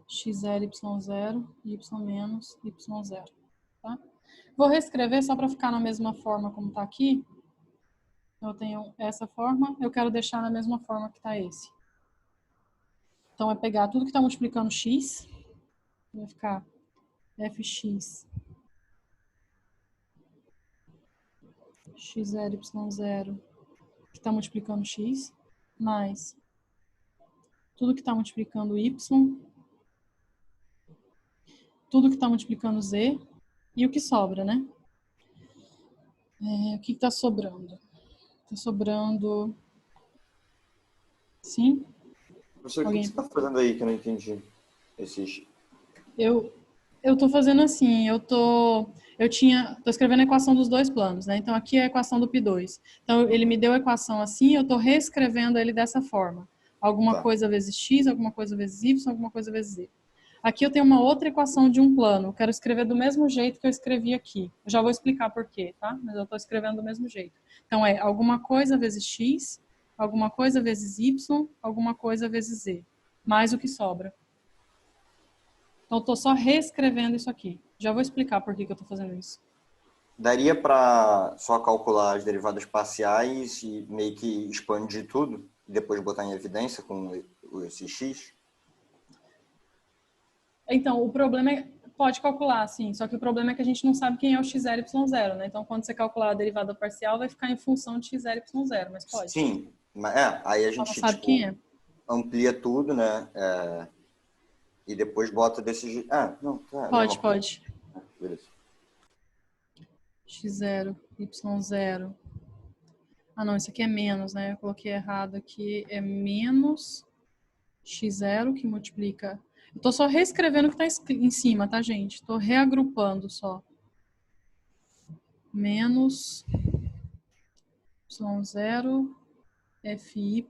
x0, y0, y menos y0, tá? Vou reescrever só para ficar na mesma forma como tá aqui. Eu tenho essa forma, eu quero deixar na mesma forma que tá esse. Então, é pegar tudo que está multiplicando x, vai ficar fx, x0, y0, que está multiplicando x, mais tudo que está multiplicando y, tudo que está multiplicando z, e o que sobra, né? O que está sobrando? Está sobrando... Sim? Professor, o que você está fazendo aí que eu não entendi? Eu estou fazendo assim, tô escrevendo a equação dos dois planos, né? Então, aqui é a equação do π2. Então, ele me deu a equação assim, eu estou reescrevendo ele dessa forma. Alguma coisa vezes x, alguma coisa vezes y, alguma coisa vezes z. Aqui eu tenho uma outra equação de um plano. Eu quero escrever do mesmo jeito que eu escrevi aqui. Eu já vou explicar por quê, tá? Mas eu estou escrevendo do mesmo jeito. Então, é alguma coisa vezes x, alguma coisa vezes y, alguma coisa vezes z. Mais o que sobra. Então, eu estou só reescrevendo isso aqui. Já vou explicar por que eu estou fazendo isso. Daria para só calcular as derivadas parciais e meio que expandir tudo e depois botar em evidência com esse x? Então, o problema é... Pode calcular, sim. Só que o problema é que a gente não sabe quem é o x0 e y0, né? Então, quando você calcular a derivada parcial, vai ficar em função de x0 e y0, mas pode. Sim. Aí a Só não gente sabe quem é. amplia tudo, né? E depois bota desse jeito. Não, tá. Pode. Beleza. x0, y0. Ah, não, isso aqui é menos, né? Eu coloquei errado aqui. É menos x0 que multiplica... Eu tô só reescrevendo o que tá em cima, tá, gente? Tô reagrupando só. Menos y0, fy,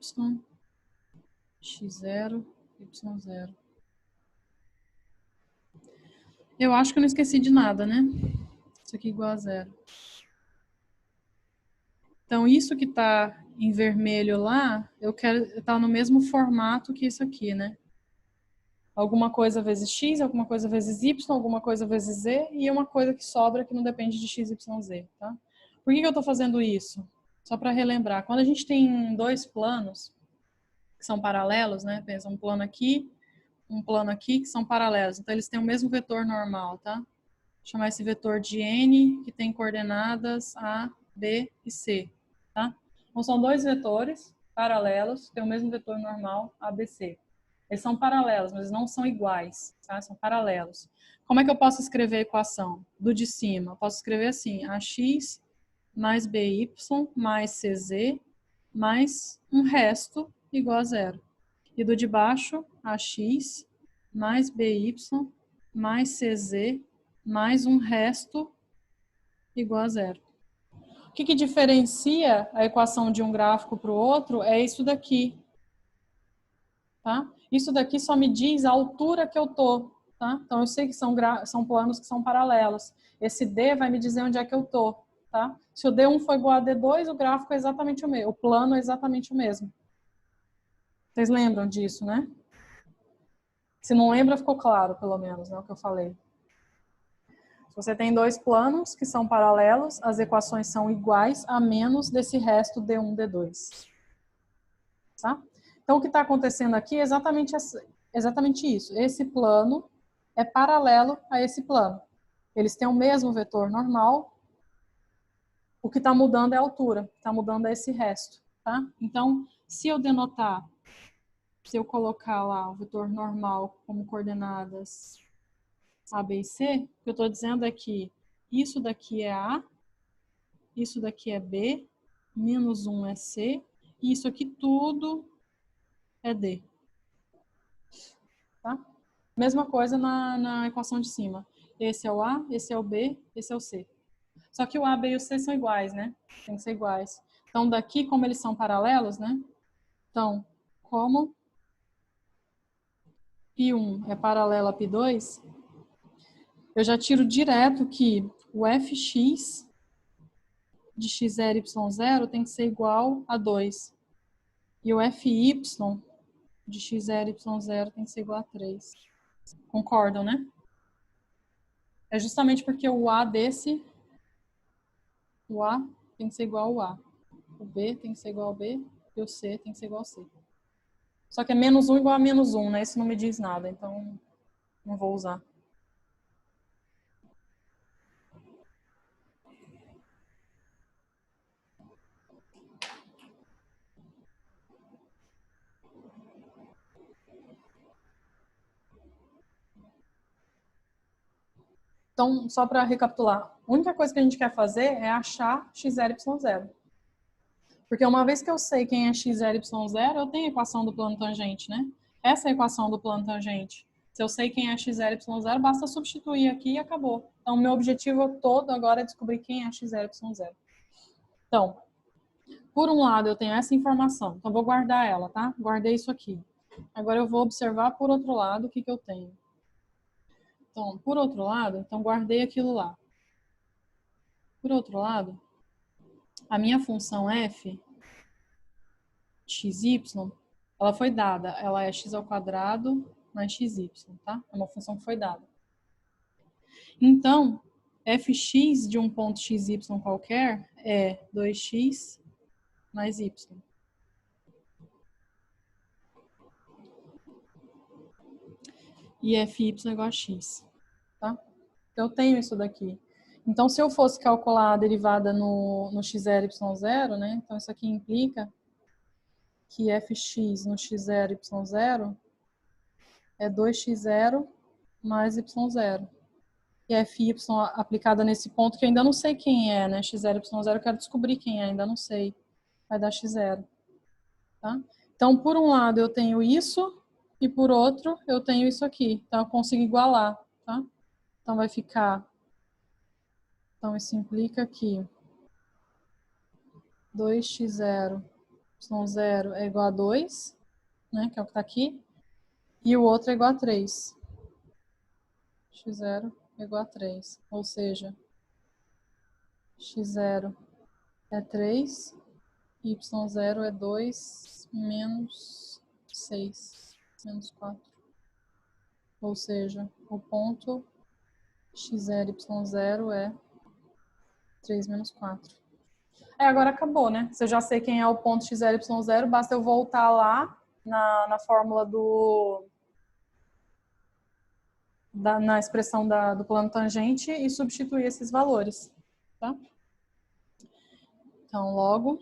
x0, y0. Eu acho que eu não esqueci de nada, né? Isso aqui é igual a zero. Então, isso que está em vermelho lá, eu quero estar no mesmo formato que isso aqui, né? Alguma coisa vezes x, alguma coisa vezes y, alguma coisa vezes z, e uma coisa que sobra que não depende de x, y, z, tá? Por que eu estou fazendo isso? Só para relembrar. Quando a gente tem dois planos que são paralelos, né? Pensa um plano aqui, que são paralelos. Então, eles têm o mesmo vetor normal, tá? Vou chamar esse vetor de n, que tem coordenadas A, B e C, tá? Então, são dois vetores paralelos, que têm o mesmo vetor normal, ABC. Eles são paralelos, mas não são iguais, tá? São paralelos. Como é que eu posso escrever a equação do de cima? Eu posso escrever assim, AX mais BY mais CZ mais um resto igual a zero. E do de baixo, AX mais BY mais CZ mais um resto igual a zero. O que diferencia a equação de um gráfico para o outro é isso daqui. Tá? Isso daqui só me diz a altura que eu tô. Tá? Então, eu sei que são planos que são paralelos. Esse D vai me dizer onde é que eu tô. Tá? Se o D1 for igual a D2, o gráfico é exatamente o mesmo. O plano é exatamente o mesmo. Vocês lembram disso, né? Se não lembra, ficou claro, pelo menos, né, o que eu falei. Se você tem dois planos que são paralelos, as equações são iguais a menos desse resto D1, D2. Tá? Então, o que está acontecendo aqui é exatamente isso. Esse plano é paralelo a esse plano. Eles têm o mesmo vetor normal. O que está mudando é a altura. Está mudando é esse resto. Tá? Então, se eu colocar lá o vetor normal como coordenadas A, B e C, o que eu estou dizendo é que isso daqui é A, isso daqui é B, menos 1 é C, e isso aqui tudo é D. Tá? Mesma coisa na equação de cima. Esse é o A, esse é o B, esse é o C. Só que o A, B e o C são iguais, né? Tem que ser iguais. Então, daqui, como eles são paralelos, né? Então, como π1 é paralelo a π2, eu já tiro direto que o fx de x0, y0 tem que ser igual a 2. E o fy de x0, y0 tem que ser igual a 3. Concordam, né? É justamente porque o A desse, o A tem que ser igual ao A. O B tem que ser igual ao B e o C tem que ser igual ao C. Só que é menos 1 igual a menos 1, né? Isso não me diz nada, então não vou usar. Então, só para recapitular, a única coisa que a gente quer fazer é achar x0, y0. Porque uma vez que eu sei quem é x0, y0, eu tenho a equação do plano tangente, né? Essa é a equação do plano tangente. Se eu sei quem é x0, y0, basta substituir aqui e acabou. Então, meu objetivo todo agora é descobrir quem é x0, y0. Então, por um lado, eu tenho essa informação. Então, vou guardar ela, tá? Guardei isso aqui. Agora, eu vou observar, por outro lado, o que eu tenho. Então, por outro lado, então guardei aquilo lá. Por outro lado, a minha função f, xy, ela foi dada. Ela é x ao quadrado mais xy, tá? É uma função que foi dada. Então, fx de um ponto xy qualquer é 2x mais y. E fy é igual a x, tá? Então, eu tenho isso daqui. Então, se eu fosse calcular a derivada no x0, y0, né? Então, isso aqui implica que fx no x0, y0 é 2x0 mais y0. E fy aplicada nesse ponto que eu ainda não sei quem é, né? x0, y0, eu quero descobrir quem é, ainda não sei. Vai dar x0, tá? Então, por um lado, eu tenho isso e por outro, eu tenho isso aqui. Então, eu consigo igualar, tá? Então, vai ficar... Então, isso implica que 2x0, y0 é igual a 2, né? Que é o que está aqui. E o outro é igual a 3. x0 é igual a 3. Ou seja, x0 é 3, y0 é 2 menos 6, menos 4. Ou seja, o ponto x0, y0 é 3 menos 4. Agora acabou, né? Se eu já sei quem é o ponto x0, y0, basta eu voltar lá na fórmula na expressão do plano tangente e substituir esses valores, tá? Então, logo,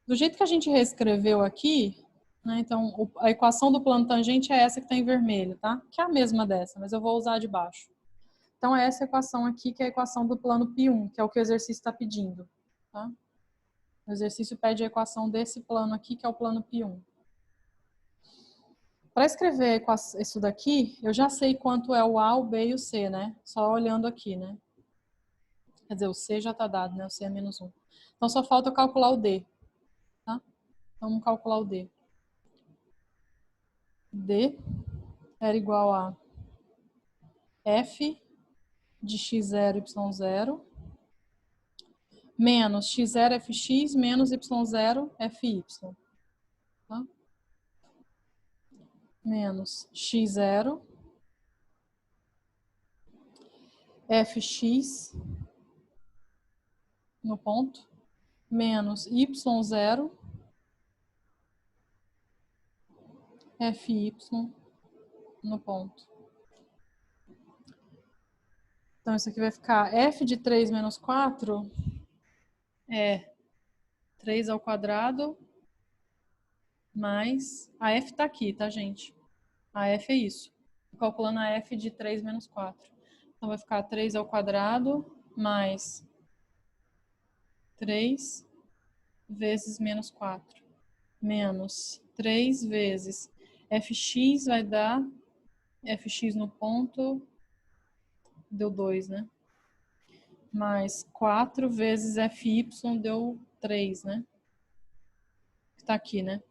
do jeito que a gente reescreveu aqui, né, então a equação do plano tangente é essa que está em vermelho, tá? Que é a mesma dessa, mas eu vou usar a de baixo. Então, é essa equação aqui que é a equação do plano π1, que é o que o exercício está pedindo, tá? O exercício pede a equação desse plano aqui, que é o plano π1. Para escrever isso daqui, eu já sei quanto é o A, o B e o C, né? Só olhando aqui, né? Quer dizer, o C já está dado, né? O C é menos 1. Então, só falta eu calcular o D, tá? Então, vamos calcular o D. D era igual a f de x0, y0 menos x0, fx menos y0, fy. Tá? Menos x0, fx no ponto, menos y0, fy no ponto. Então, isso aqui vai ficar f de 3 menos 4 é 3 ao quadrado mais... A f tá aqui, tá, gente? A f é isso. calculando a f de 3 menos 4. Então, vai ficar 3 ao quadrado mais 3 vezes menos 4. Menos 3 vezes fx vai dar fx no ponto, deu 2, né? Mais 4 vezes fy deu 3, né? Tá aqui, né?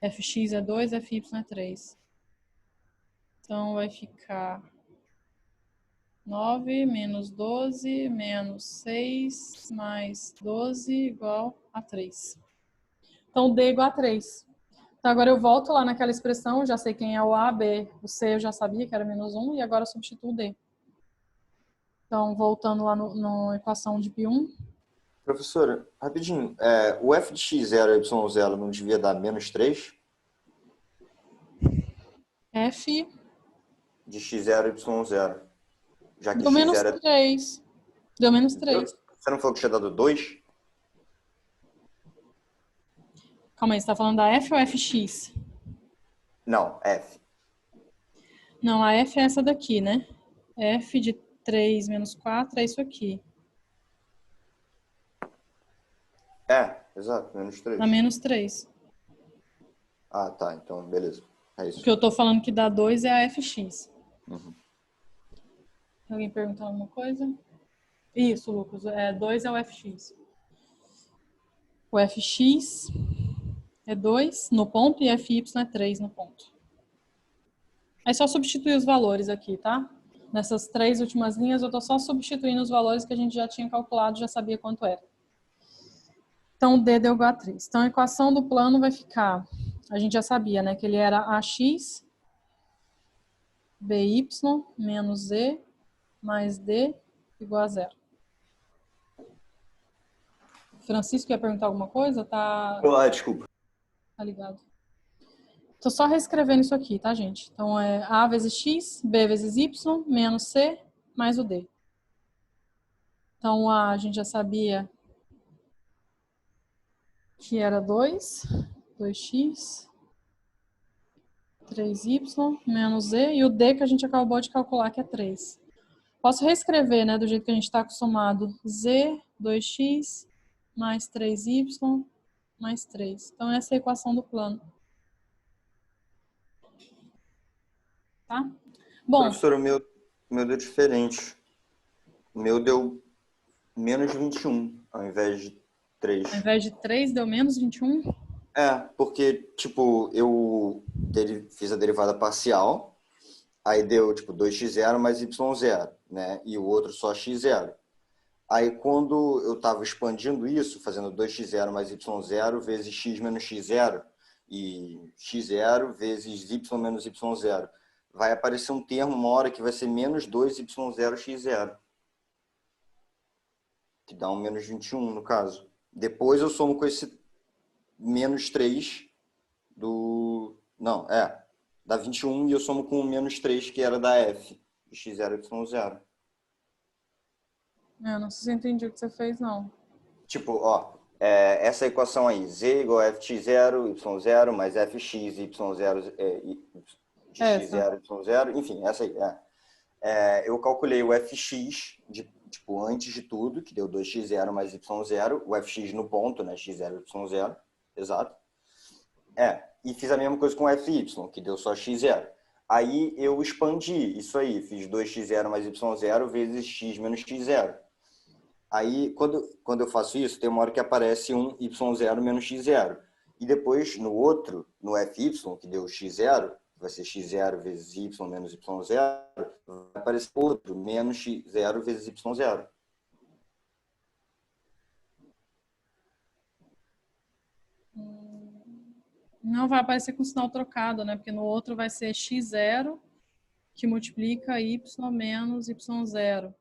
Fx é 2, fy é 3. Então, vai ficar 9 menos 12 menos 6 mais 12 igual a 3. Então, D é igual a 3. Então, agora eu volto lá naquela expressão, já sei quem é o A, B, o C eu já sabia que era menos 1, e agora eu substituo o D. Então, voltando lá na equação de π1. Professora, rapidinho, o f de x0 e y0 não devia dar menos 3? F De x0 e y0. Já que deu menos x0 é... 3. Deu menos 3. Você não falou que tinha dado 2? Calma aí, você tá falando da F ou FX? Não, f. Não, a F é essa daqui, né? F de 3 menos 4 é isso aqui. Exato, menos 3. Dá menos 3. Ah, tá, então beleza. É O isso. que eu tô falando que dá 2 é a FX. Uhum. Alguém perguntou alguma coisa? Isso, Lucas. 2 é o FX. O FX é 2 no ponto e FY é 3 no ponto. É só substituir os valores aqui, tá? Nessas 3 últimas linhas eu tô só substituindo os valores que a gente já tinha calculado, já sabia quanto era. Então, D deu igual a 3. Então, a equação do plano vai ficar... A gente já sabia, né? Que ele era AX, BY, menos Z, mais D, igual a 0. Francisco ia perguntar alguma coisa? Tá Desculpa. ligado? Tô só reescrevendo isso aqui, tá, gente? Então, é A vezes X, B vezes Y, menos C, mais o D. Então, a gente já sabia que era 2, 2x, 3y, menos z, e o d que a gente acabou de calcular, que é 3. Posso reescrever, né, do jeito que a gente está acostumado. Z, 2x, mais 3y, mais 3. Então, essa é a equação do plano. Tá? Bom, Professor, o meu deu diferente. O meu deu menos 21, ao invés de 3. ao invés de 3, deu menos 21. Porque, tipo, eu fiz a derivada parcial, aí deu, tipo, 2x0 mais y0, né? E o outro só x0. Aí, quando eu estava expandindo isso, fazendo 2x0 mais y0 vezes x menos x0, e x0 vezes y menos y0, vai aparecer um termo, uma hora, que vai ser menos 2y0 x0, que dá um menos 21, no caso. Depois eu somo com esse menos 3 do... Não, dá 21 e eu somo com o menos 3, que era da f, de x0 e y0. Eu não sei se eu entendi o que você fez, não. Tipo, ó, essa equação aí, z igual a ft0, y0, mais fx, y0, de Essa. x0, y0, enfim, essa aí. Eu calculei o fx, tipo, antes de tudo, que deu 2x0 mais y0, o fx no ponto, né, x0, y0, exato. E fiz a mesma coisa com o fy, que deu só x0. Aí eu expandi isso aí, fiz 2x0 mais y0 vezes x menos x0. Aí, quando eu faço isso, tem uma hora que aparece um y0 menos x0. E depois, no outro, no fy, que deu x0, vai ser x0 vezes y menos y0, vai aparecer outro, menos x0 vezes y0. Não vai aparecer com sinal trocado, né? Porque no outro vai ser x0 que multiplica y menos y0.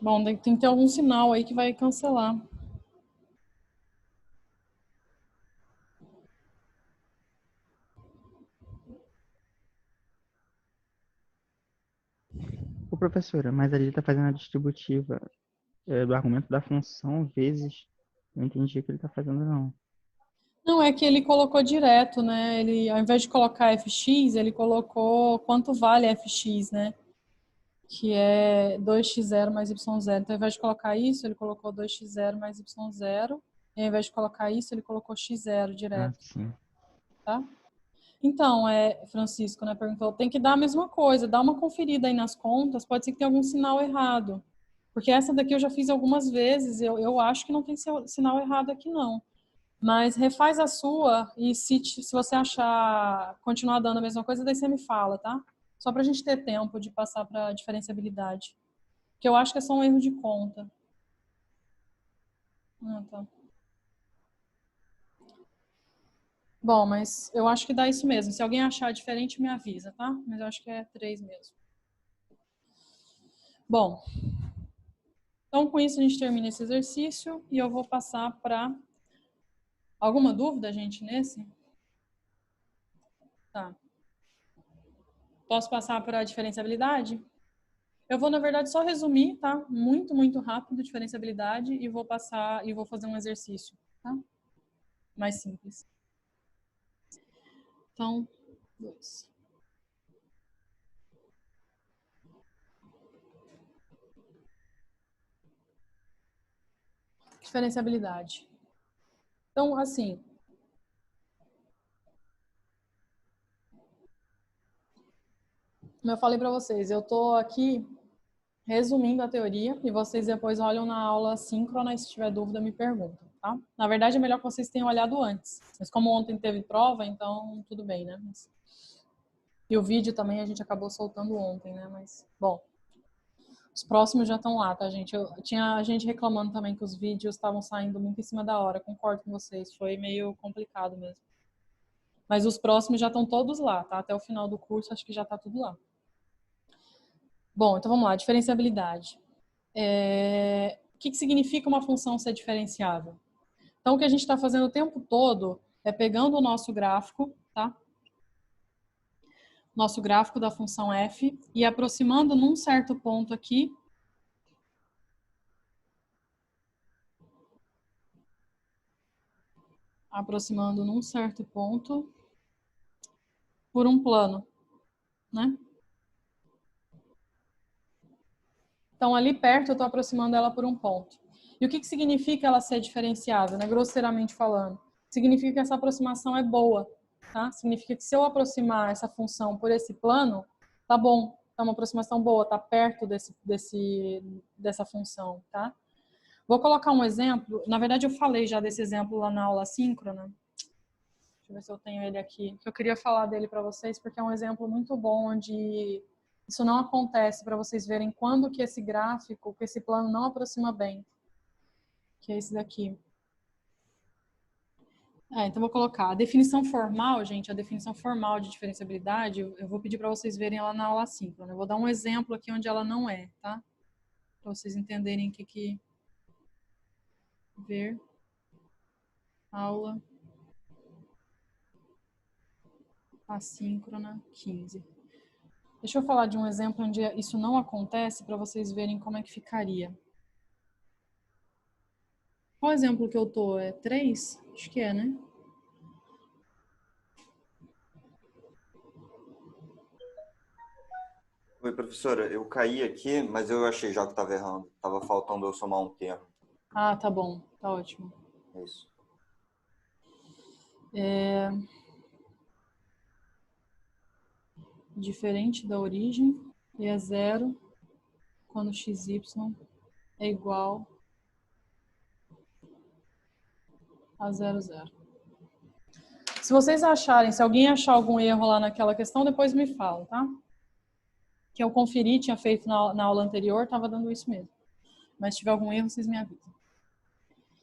Bom, tem que ter algum sinal aí que vai cancelar. Ô, professora, mas ali está fazendo a distributiva do argumento da função vezes Não entendi o que ele tá fazendo, não. Não, é que ele colocou direto, né? Ele, ao invés de colocar fx, ele colocou quanto vale fx, né? Que é 2x0 mais y0. Então, ao invés de colocar isso, ele colocou 2x0 mais y0. E ao invés de colocar isso, ele colocou x0 Ah, direto, sim. tá? Então, Francisco, né, perguntou, tem que dar a mesma coisa, dá uma conferida aí nas contas, pode ser que tenha algum sinal errado. Porque essa daqui eu já fiz algumas vezes, eu acho que não tem sinal errado aqui, não. Mas refaz a sua e se você achar, continuar dando a mesma coisa, daí você me fala, tá? Só pra gente ter tempo de passar pra diferenciabilidade. Que eu acho que é só um erro de conta. Ah, tá. Bom, mas eu acho que dá isso mesmo. Se alguém achar diferente, me avisa, tá? Mas eu acho que é 3 mesmo. Bom, então com isso a gente termina esse exercício e eu vou passar para... Alguma dúvida, gente, nesse? Tá. Posso passar para a diferenciabilidade? Eu vou, na verdade, só resumir, tá? Muito, muito rápido, diferenciabilidade, e vou passar, e vou fazer um exercício, tá? Mais simples. Então, 2. Diferenciabilidade. Então, assim, como eu falei para vocês, eu tô aqui resumindo a teoria e vocês depois olham na aula síncrona e se tiver dúvida me perguntam, tá? Na verdade é melhor que vocês tenham olhado antes, mas como ontem teve prova, então tudo bem, né? E o vídeo também a gente acabou soltando ontem, né? Mas, bom, os próximos já estão lá, tá, gente? Tinha gente reclamando também que os vídeos estavam saindo muito em cima da hora, concordo com vocês, foi meio complicado mesmo. Mas os próximos já estão todos lá, tá? Até o final do curso acho que já tá tudo lá. Bom, então vamos lá, diferenciabilidade. O que significa uma função ser diferenciável? Então, o que a gente está fazendo o tempo todo é pegando o nosso gráfico, tá? Nosso gráfico da função f e aproximando num certo ponto aqui por um plano, né? Então, ali perto eu estou aproximando ela por um ponto. E o que significa ela ser diferenciável, né? Grosseiramente falando? Significa que essa aproximação é boa, tá? Significa que se eu aproximar essa função por esse plano, tá bom, tá uma aproximação boa, tá perto dessa função, tá? Vou colocar um exemplo. Na verdade, eu falei já desse exemplo lá na aula síncrona. Deixa eu ver se eu tenho ele aqui. Eu queria falar dele para vocês porque é um exemplo muito bom onde isso não acontece, para vocês verem quando que esse gráfico, que esse plano não aproxima bem. Que é esse daqui. Então vou colocar a definição formal, gente, a definição formal de diferenciabilidade, eu vou pedir para vocês verem ela na aula síncrona. Eu vou dar um exemplo aqui onde ela não é, tá? Para vocês entenderem o que ver aula assíncrona 15. Deixa eu falar de um exemplo onde isso não acontece para vocês verem como é que ficaria. Qual exemplo que eu tô? É 3? Acho que é, né? Oi, professora, eu caí aqui, mas eu achei já que estava errando. Estava faltando eu somar um termo. Ah, tá bom. Tá ótimo. Isso. Diferente da origem e é zero quando xy é igual a 0, 0. Se vocês acharem, se alguém achar algum erro lá naquela questão, depois me fala, tá? Que eu conferi, tinha feito na aula anterior, estava dando isso mesmo. Mas se tiver algum erro, vocês me avisam.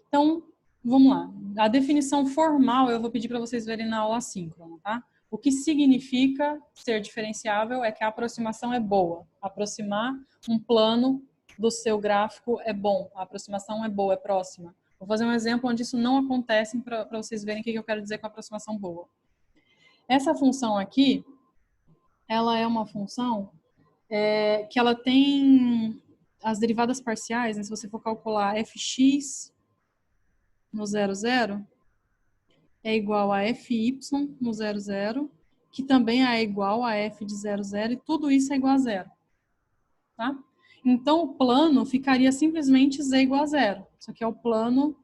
Então, vamos lá. A definição formal eu vou pedir para vocês verem na aula síncrona, tá? O que significa ser diferenciável é que a aproximação é boa. Aproximar um plano do seu gráfico é bom. A aproximação é boa, é próxima. Vou fazer um exemplo onde isso não acontece para vocês verem o que eu quero dizer com aproximação boa. Essa função aqui, ela é uma função que ela tem as derivadas parciais, né? Se você for calcular fx no 00 é igual a fy no 00, que também é igual a f de 00, e tudo isso é igual a zero. Tá? Então, o plano ficaria simplesmente z igual a zero. Isso aqui é o plano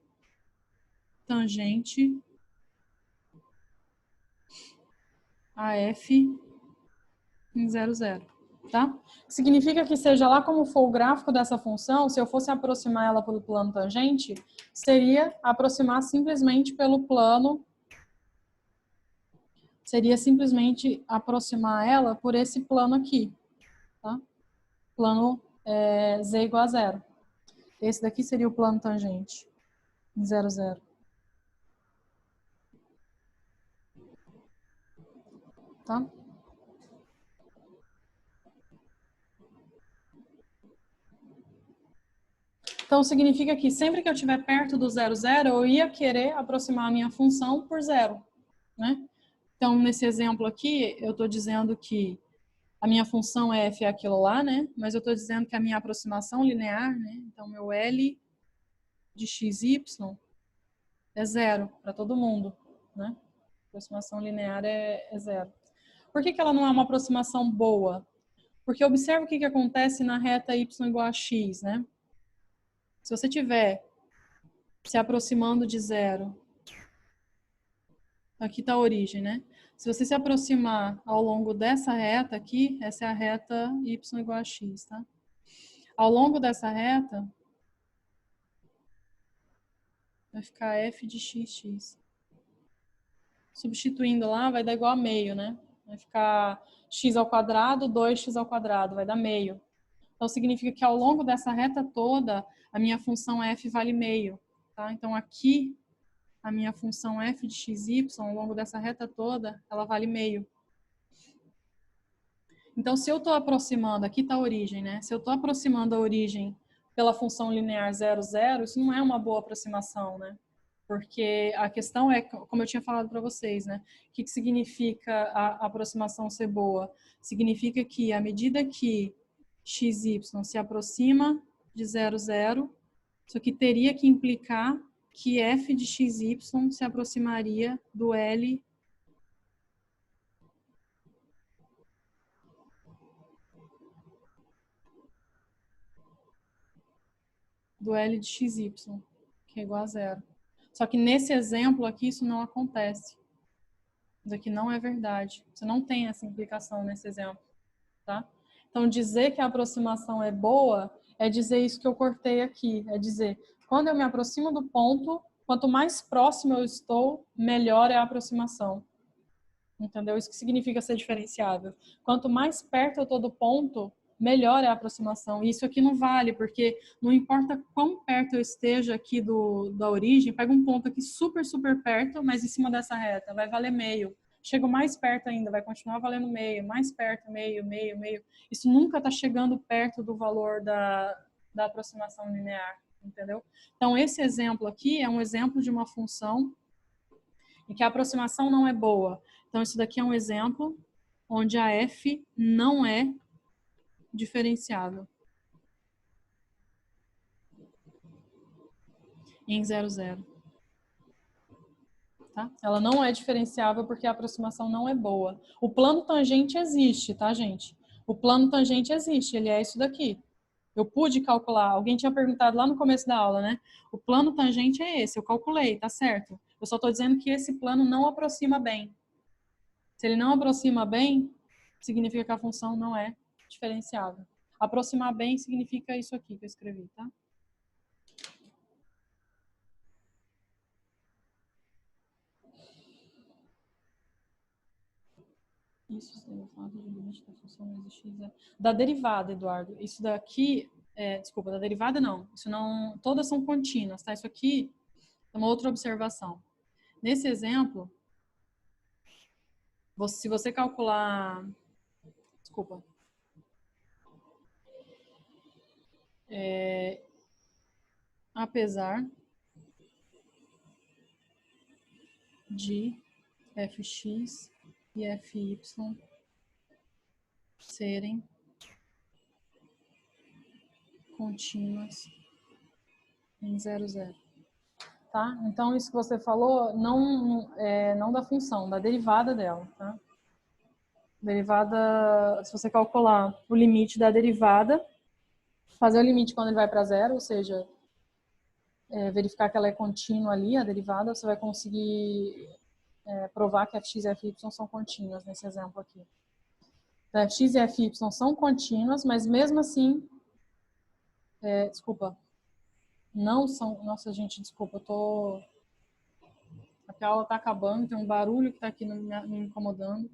tangente a f em 00. Tá? Significa que seja lá como for o gráfico dessa função, se eu fosse aproximar ela pelo plano tangente, seria aproximar simplesmente pelo plano, seria simplesmente aproximar ela por esse plano aqui, tá? Plano z igual a zero. Esse daqui seria o plano tangente em 00. Tá? Então, significa que sempre que eu estiver perto do 00, eu ia querer aproximar a minha função por zero, né? Então, nesse exemplo aqui, eu estou dizendo que a minha função f é aquilo lá, né? Mas eu estou dizendo que a minha aproximação linear, né? Então, meu L de xy é zero para todo mundo, né? A aproximação linear é zero. Por que ela não é uma aproximação boa? Porque observa o que acontece na reta y igual a x, né? Se você tiver se aproximando de zero, aqui está a origem, né? Se você se aproximar ao longo dessa reta aqui, essa é a reta y igual a x, tá? Ao longo dessa reta, vai ficar f de xx. Substituindo lá, vai dar igual a meio, né? Vai ficar x ao quadrado, 2x ao quadrado, vai dar meio. Então, significa que ao longo dessa reta toda, a minha função f vale meio, tá? Então, aqui, a minha função f de xy, ao longo dessa reta toda, ela vale meio. Então, se eu estou aproximando, aqui está a origem, né? Se eu estou aproximando a origem pela função linear 0, 0, isso não é uma boa aproximação, né? Porque a questão é, como eu tinha falado para vocês, né? O que significa a aproximação ser boa? Significa que à medida que xy se aproxima de 0, 0, isso aqui teria que implicar que f de xy se aproximaria do L de xy, que é igual a zero. Só que nesse exemplo aqui isso não acontece. Isso aqui não é verdade. Você não tem essa implicação nesse exemplo, tá? Então dizer que a aproximação é boa é dizer isso que eu cortei aqui, é dizer, quando eu me aproximo do ponto, quanto mais próximo eu estou, melhor é a aproximação. Entendeu? Isso que significa ser diferenciável. Quanto mais perto eu estou do ponto, melhor é a aproximação. E isso aqui não vale, porque não importa quão perto eu esteja aqui da origem, pega um ponto aqui super, super perto, mas em cima dessa reta, vai valer meio. Chego mais perto ainda, vai continuar valendo meio, mais perto, meio, meio, meio. Isso nunca está chegando perto do valor da aproximação linear, entendeu? Então, esse exemplo aqui é um exemplo de uma função em que a aproximação não é boa. Então, isso daqui é um exemplo onde a f não é diferenciável em 0, 0. Tá? Ela não é diferenciável porque a aproximação não é boa. O plano tangente existe, tá, gente? O plano tangente existe, ele é isso daqui. Eu pude calcular, alguém tinha perguntado lá no começo da aula, né? O plano tangente é esse, eu calculei, tá certo? Eu só estou dizendo que esse plano não aproxima bem. Se ele não aproxima bem, significa que a função não é diferenciável. Aproximar bem significa isso aqui que eu escrevi, tá? Isso é o fato de limite da função vezes x é... Da derivada, Eduardo. Isso daqui, desculpa, da derivada não. Isso não, todas são contínuas, tá? Isso aqui é uma outra observação. Nesse exemplo, se você calcular, desculpa, apesar de fx e fy serem contínuas em 0, 0. tá? Então, isso que você falou, não da função, da derivada dela, tá? Derivada, se você calcular o limite da derivada, fazer o limite quando ele vai para zero, ou seja, verificar que ela é contínua ali, a derivada, você vai conseguir provar que fx e fy são contínuas nesse exemplo aqui. Então, fx e fy são contínuas, mas mesmo assim, desculpa, não são, nossa gente, desculpa, a aula está acabando, tem um barulho que está aqui me incomodando.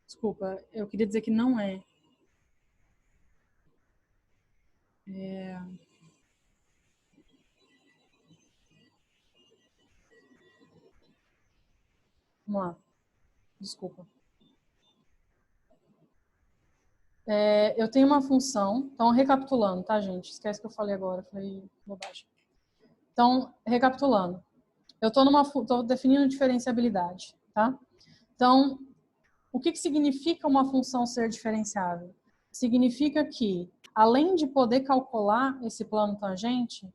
Desculpa, eu queria dizer que não é. Vamos lá. Desculpa. Eu tenho uma função, então recapitulando, tá, gente? Esquece que eu falei agora, falei bobagem. Então, recapitulando. Eu estou definindo diferenciabilidade, tá? Então, o que significa uma função ser diferenciável? Significa que, além de poder calcular esse plano tangente,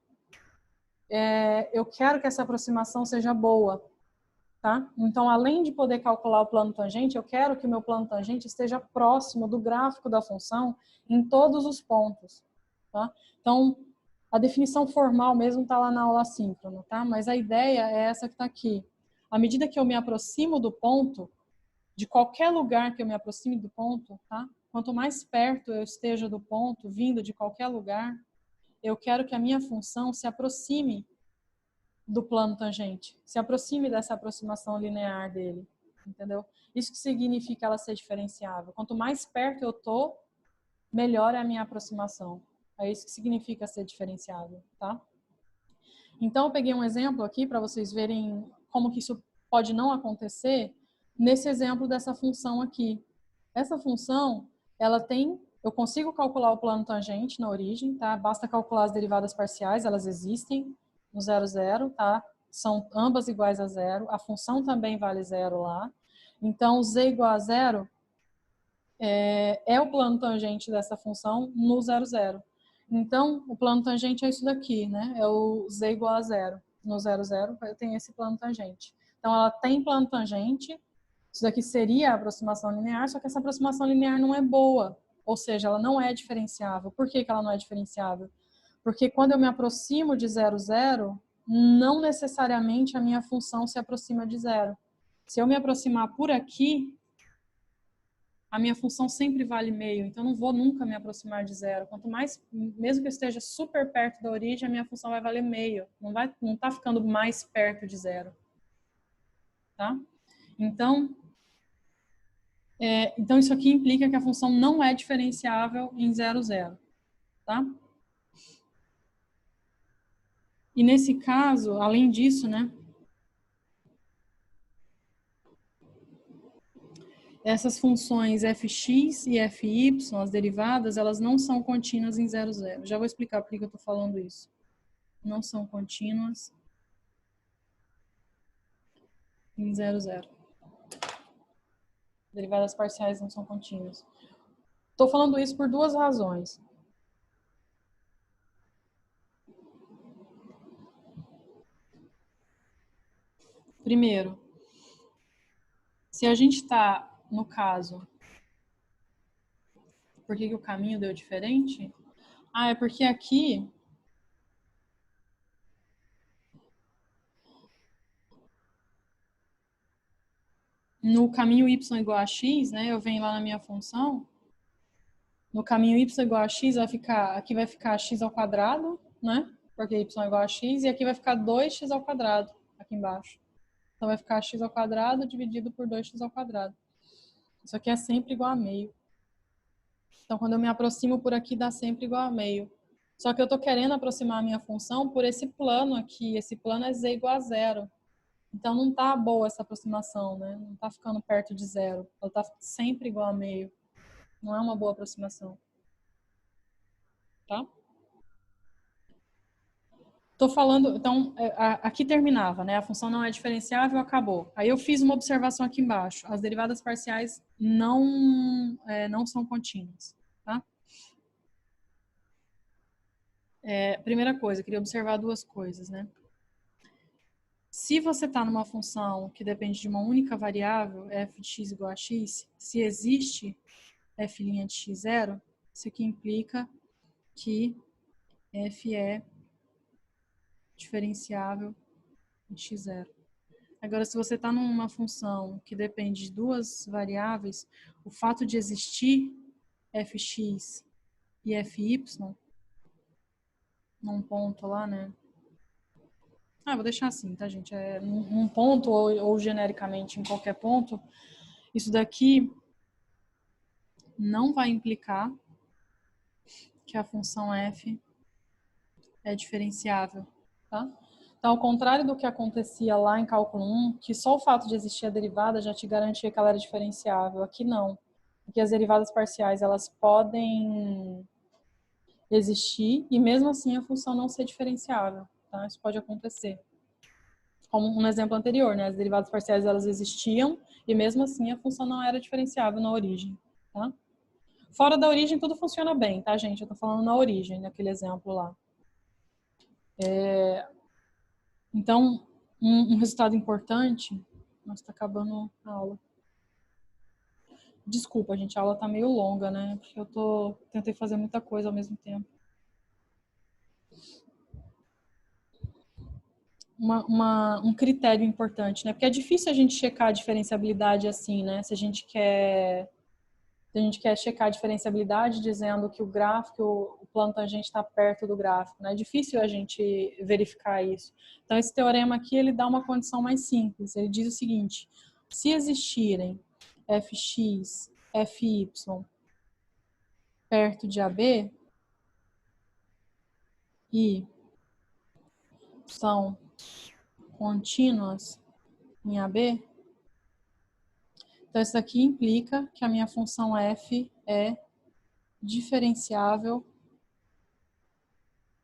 eu quero que essa aproximação seja boa, tá? Então, além de poder calcular o plano tangente, eu quero que o meu plano tangente esteja próximo do gráfico da função em todos os pontos, tá? Então, a definição formal mesmo está lá na aula assíncrona, tá? Mas a ideia é essa que está aqui. À medida que eu me aproximo do ponto, de qualquer lugar que eu me aproxime do ponto, tá? Quanto mais perto eu esteja do ponto, vindo de qualquer lugar, eu quero que a minha função se aproxime do plano tangente, se aproxime dessa aproximação linear dele, entendeu? Isso que significa ela ser diferenciável. Quanto mais perto eu tô, melhor é a minha aproximação. É isso que significa ser diferenciável, tá? Então, eu peguei um exemplo aqui para vocês verem como que isso pode não acontecer nesse exemplo dessa função aqui. Essa função, eu consigo calcular o plano tangente na origem, tá? Basta calcular as derivadas parciais, elas existem no 0, 0, tá? São ambas iguais a zero. A função também vale zero lá. Então, z igual a zero é o plano tangente dessa função no 0, 0. Então, o plano tangente é isso daqui, né? É o z igual a zero. No 0, 0, eu tenho esse plano tangente. Então, ela tem plano tangente. Isso daqui seria a aproximação linear, só que essa aproximação linear não é boa. Ou seja, ela não é diferenciável. Por que ela não é diferenciável? Porque quando eu me aproximo de 0, 0, não necessariamente a minha função se aproxima de zero. Se eu me aproximar por aqui, a minha função sempre vale meio, então não vou nunca me aproximar de zero. Quanto mais, mesmo que eu esteja super perto da origem, a minha função vai valer meio. Não tá ficando mais perto de zero. Tá? Então, isso aqui implica que a função não é diferenciável em 0, 0. Tá? E nesse caso, além disso, né? Essas funções fx e fy, as derivadas, elas não são contínuas em 0, 0. Já vou explicar por que eu estou falando isso. Não são contínuas em 0, 0. Derivadas parciais não são contínuas. Estou falando isso por duas razões. Primeiro, se a gente está, no caso, por que o caminho deu diferente? É porque aqui no caminho y igual a x, né? Eu venho lá na minha função. No caminho y igual a x, aqui vai ficar x ao quadrado, né? Porque y é igual a x. E aqui vai ficar 2x ao quadrado, aqui embaixo. Então vai ficar x ao quadrado dividido por 2x ao quadrado. Isso aqui é sempre igual a meio. Então, quando eu me aproximo por aqui, dá sempre igual a meio. Só que eu estou querendo aproximar a minha função por esse plano aqui. Esse plano é z igual a zero. Então, não está boa essa aproximação, né? Não está ficando perto de zero. Ela está sempre igual a meio. Não é uma boa aproximação. Tá? Estou falando, então, aqui terminava, né? A função não é diferenciável, acabou. Aí eu fiz uma observação aqui embaixo. As derivadas parciais não são contínuas, tá? Primeira coisa, eu queria observar duas coisas, né? Se você está numa função que depende de uma única variável, f de x igual a x, se existe f' de x0, isso aqui implica que f é diferenciável em x0. Agora, se você está numa função que depende de duas variáveis, o fato de existir fx e fy, num ponto lá, né? Vou deixar assim, tá, gente? Num ponto ou genericamente em qualquer ponto, isso daqui não vai implicar que a função f é diferenciável, tá? Então, ao contrário do que acontecia lá em cálculo 1, que só o fato de existir a derivada já te garantia que ela era diferenciável. Aqui não. Porque as derivadas parciais, elas podem existir e mesmo assim a função não ser diferenciável, tá? Isso pode acontecer. Como um exemplo anterior, né? As derivadas parciais, elas existiam e mesmo assim a função não era diferenciável na origem, tá? Fora da origem tudo funciona bem, tá, gente? Eu tô falando na origem, naquele exemplo lá. Então, um resultado importante... Nossa, tá acabando a aula. Desculpa, gente, a aula tá meio longa, né? Porque eu tentei fazer muita coisa ao mesmo tempo. Um critério importante, né? Porque é difícil a gente checar a diferenciabilidade assim, né? Se a gente quer checar a diferenciabilidade dizendo que o gráfico, o plano tangente está perto do gráfico, né? É difícil a gente verificar isso. Então, esse teorema aqui, ele dá uma condição mais simples. Ele diz o seguinte: se existirem fx, fy perto de AB e são contínuas em AB, então isso aqui implica que a minha função f é diferenciável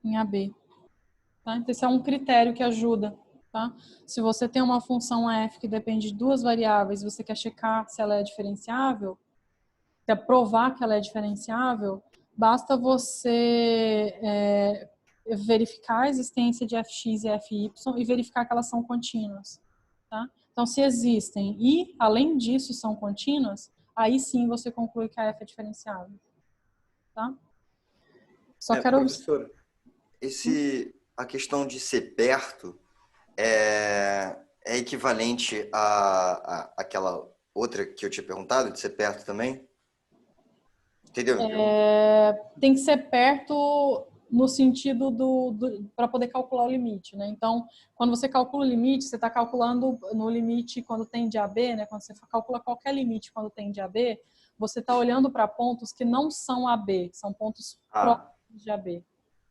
em AB. Tá? Então esse é um critério que ajuda. Tá? Se você tem uma função f que depende de duas variáveis, você quer checar se ela é diferenciável, quer provar que ela é diferenciável, basta você verificar a existência de fx e fy e verificar que elas são contínuas. Tá? Então, se existem e, além disso, são contínuas, aí sim você conclui que a f é diferenciável. Tá? Só quero... Professora, a questão de ser perto é equivalente àquela outra que eu tinha perguntado, de ser perto também? Entendeu? Tem que ser perto no sentido para poder calcular o limite, né? Então, quando você calcula o limite, você está calculando no limite quando tem de AB, né? Quando você calcula qualquer limite quando tem de AB, você está olhando para pontos que não são AB, são pontos próximos de AB.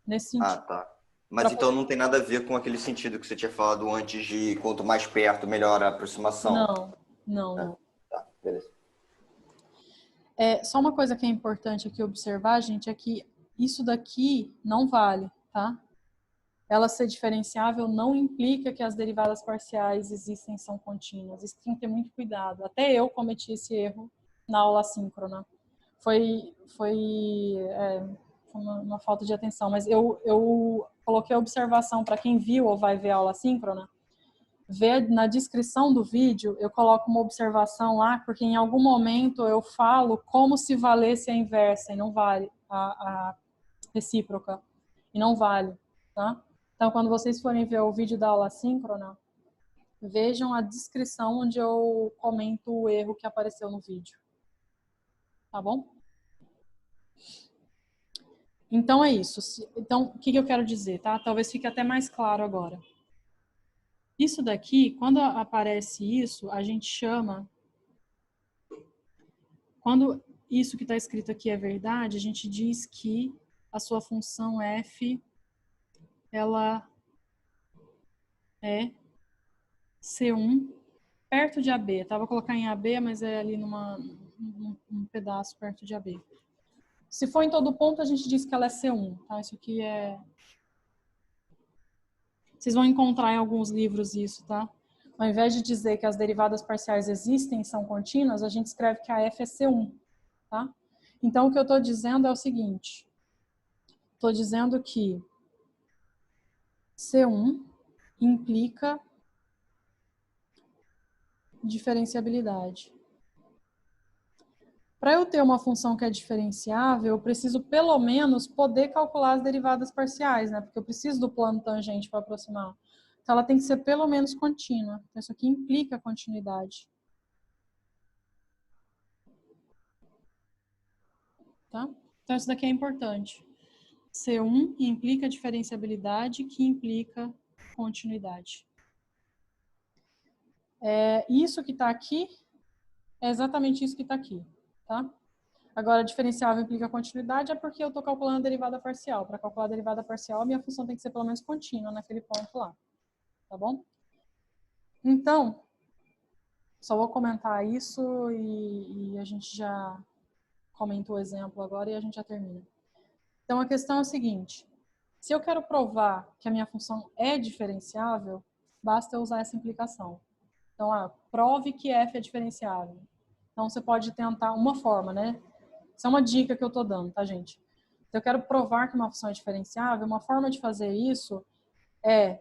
Nesse sentido. Tá. Mas então não tem nada a ver com aquele sentido que você tinha falado antes de quanto mais perto, melhor a aproximação. Não. Tá, beleza. Só uma coisa que é importante aqui observar, gente, é que isso daqui não vale, tá? Ela ser diferenciável não implica que as derivadas parciais existem e são contínuas. Isso tem que ter muito cuidado. Até eu cometi esse erro na aula assíncrona. Foi uma falta de atenção, mas eu coloquei a observação para quem viu ou vai ver a aula assíncrona. Na descrição do vídeo, eu coloco uma observação lá, porque em algum momento eu falo como se valesse a inversa, e não vale a recíproca, e não vale, tá? Então, quando vocês forem ver o vídeo da aula assíncrona, vejam a descrição onde eu comento o erro que apareceu no vídeo. Tá bom? Então, é isso. Então, o que eu quero dizer, tá? Talvez fique até mais claro agora. Isso daqui, quando aparece isso, a gente chama... Quando isso que está escrito aqui é verdade, a gente diz que a sua função f, ela é C1 perto de AB. Tá? Vou colocar em AB, mas é ali num pedaço perto de AB. Se for em todo ponto, a gente diz que ela é C1. Tá? Isso aqui é... Vocês vão encontrar em alguns livros isso, tá? Ao invés de dizer que as derivadas parciais existem e são contínuas, a gente escreve que a f é C1. Tá? Então, o que eu estou dizendo é o seguinte. Estou dizendo que C1 implica diferenciabilidade. Para eu ter uma função que é diferenciável, eu preciso pelo menos poder calcular as derivadas parciais, né? Porque eu preciso do plano tangente para aproximar. Então, ela tem que ser pelo menos contínua. Então, isso aqui implica continuidade. Tá? Então, isso daqui é importante. C1 implica diferenciabilidade, que implica continuidade. Isso que está aqui é exatamente isso que está aqui. Tá? Agora, diferenciável implica continuidade é porque eu estou calculando a derivada parcial. Para calcular a derivada parcial, a minha função tem que ser pelo menos contínua naquele ponto lá. Tá bom? Então, só vou comentar isso e a gente já comentou o exemplo agora e a gente já termina. Então, a questão é a seguinte. Se eu quero provar que a minha função é diferenciável, basta eu usar essa implicação. Então, prove que f é diferenciável. Então, você pode tentar uma forma, né? Isso é uma dica que eu estou dando, tá, gente? Se eu quero provar que uma função é diferenciável, uma forma de fazer isso é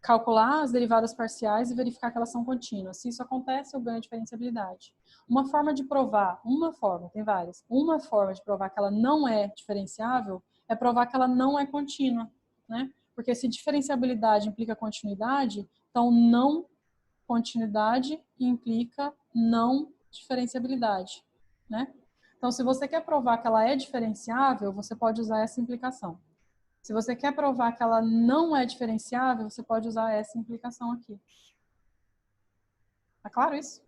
calcular as derivadas parciais e verificar que elas são contínuas. Se isso acontece, eu ganho a diferenciabilidade. Uma forma de provar, tem várias, uma forma de provar que ela não é diferenciável é provar que ela não é contínua, né? Porque se diferenciabilidade implica continuidade, então não continuidade implica não diferenciabilidade, né? Então, se você quer provar que ela é diferenciável, você pode usar essa implicação. Se você quer provar que ela não é diferenciável, você pode usar essa implicação aqui. Tá claro isso?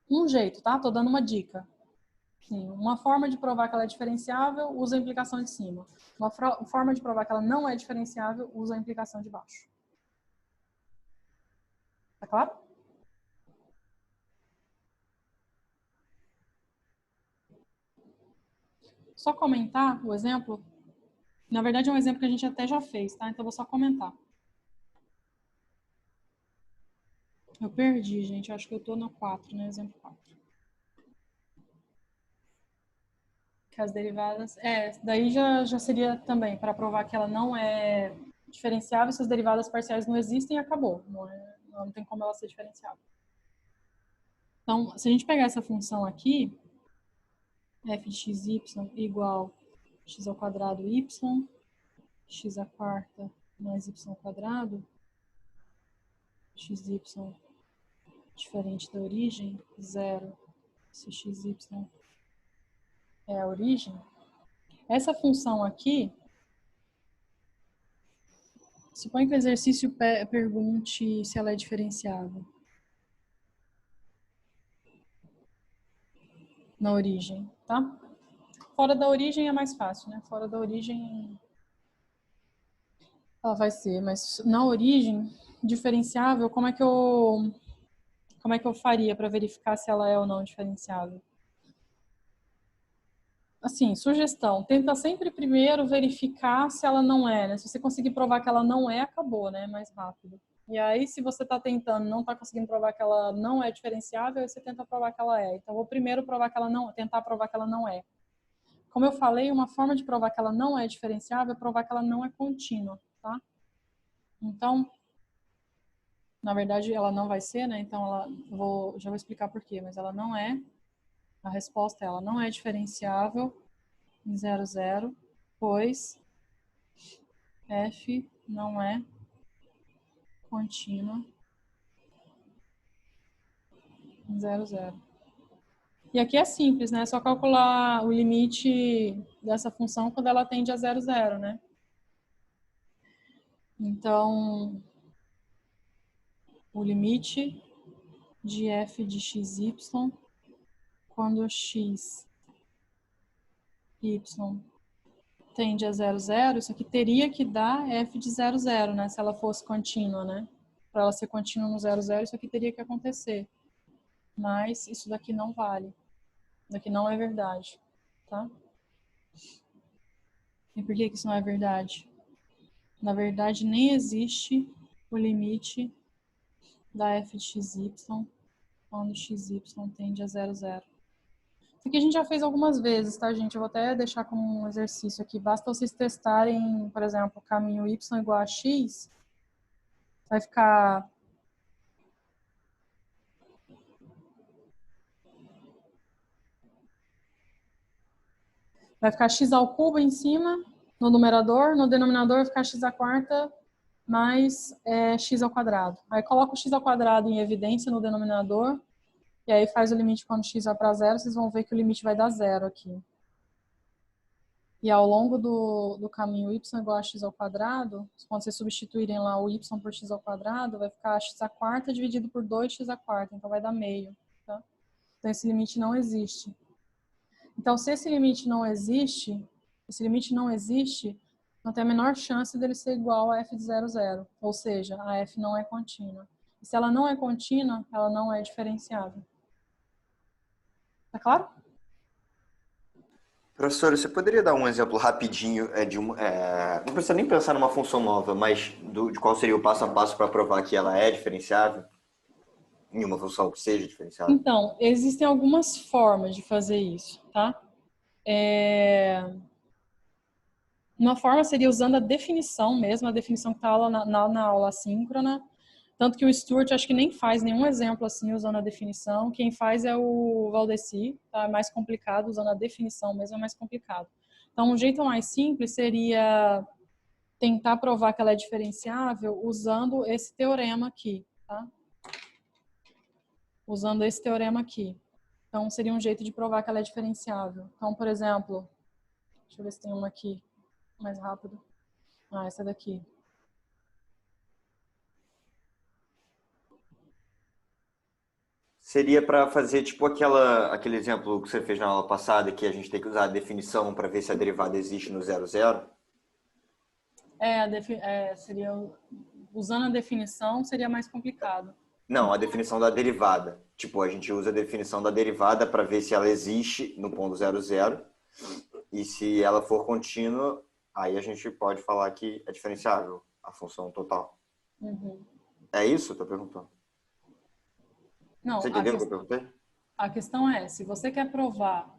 Um jeito, tá? Tô dando uma dica. Sim, uma forma de provar que ela é diferenciável, usa a implicação de cima. Uma forma de provar que ela não é diferenciável, usa a implicação de baixo. Tá claro? Só comentar o exemplo. Na verdade, é um exemplo que a gente até já fez, tá? Então, eu vou só comentar. Eu perdi, gente. Eu acho que eu tô no 4, né? Exemplo 4. Que as derivadas... daí já seria também para provar que ela não é diferenciável se as derivadas parciais não existem e acabou. Não tem como ela ser diferenciável. Então, se a gente pegar essa função aqui, f de xy igual x ao quadrado y, x à quarta mais y ao quadrado, xy diferente da origem, 0, se xy é a origem. Essa função aqui, suponha que o exercício pergunte se ela é diferenciável na origem, tá? Fora da origem é mais fácil, né? Fora da origem ela vai ser, mas na origem, diferenciável, como é que eu faria para verificar se ela é ou não diferenciável? Assim, sugestão, tenta sempre primeiro verificar se ela não é, né? Se você conseguir provar que ela não é, acabou, né? Mais rápido. E aí, se você está tentando, não está conseguindo provar que ela não é diferenciável, aí você tenta provar que ela é. Então, vou primeiro tentar provar que ela não é. Como eu falei, uma forma de provar que ela não é diferenciável é provar que ela não é contínua, tá? Então, na verdade, ela não vai ser, né? Então, já vou explicar por quê, mas ela não é. A resposta é ela não é diferenciável em 0, 0, pois f não é contínua em 0, 0. E aqui é simples, né? É só calcular o limite dessa função quando ela tende a 0, 0, né? Então, o limite de f de xy quando x, y tende a 0, 0, isso aqui teria que dar f de 0, 0, né? Se ela fosse contínua, né? Para ela ser contínua no 0, 0, isso aqui teria que acontecer. Mas isso daqui não vale. Isso daqui não é verdade, tá? E por que isso não é verdade? Na verdade, nem existe o limite da f de xy quando xy tende a 0, 0. Isso aqui a gente já fez algumas vezes, tá, gente? Eu vou até deixar como um exercício aqui. Basta vocês testarem, por exemplo, caminho y igual a x. Vai ficar Vai ficar x ao cubo em cima, no numerador. No denominador vai ficar x à quarta mais x ao quadrado. Aí coloca o x ao quadrado em evidência no denominador. E aí faz o limite quando x vai para zero. Vocês vão ver que o limite vai dar zero aqui. E ao longo do caminho y igual a x ao quadrado, quando vocês substituírem lá o y por x ao quadrado, vai ficar x à quarta dividido por 2x à quarta. Então vai dar meio. Tá? Então esse limite não existe. Então se esse limite não existe, não tem a menor chance dele ser igual a f de 0, 0. Ou seja, a f não é contínua. E se ela não é contínua, ela não é diferenciável. Tá claro? Professora, você poderia dar um exemplo rapidinho não precisa nem pensar numa função nova, mas de qual seria o passo a passo para provar que ela é diferenciável? Em uma função que seja diferenciável? Então, existem algumas formas de fazer isso, tá? Uma forma seria usando a definição mesmo, a definição que está na aula assíncrona. Tanto que o Stuart acho que nem faz nenhum exemplo assim usando a definição. Quem faz é o Valdeci, tá? É mais complicado, usando a definição mesmo é mais complicado. Então, um jeito mais simples seria tentar provar que ela é diferenciável usando esse teorema aqui, tá? Usando esse teorema aqui. Então, seria um jeito de provar que ela é diferenciável. Então, por exemplo, deixa eu ver se tem uma aqui mais rápido. Essa daqui. Seria para fazer tipo aquele exemplo que você fez na aula passada, que a gente tem que usar a definição para ver se a derivada existe no 0, 0? Seria usando a definição seria mais complicado. Não, a definição da derivada. Tipo, a gente usa a definição da derivada para ver se ela existe no ponto 0, 0. E se ela for contínua, aí a gente pode falar que é diferenciável a função total. Uhum. É isso que eu tô perguntando? Não, você entendeu o que eu perguntei? A questão é, se você quer provar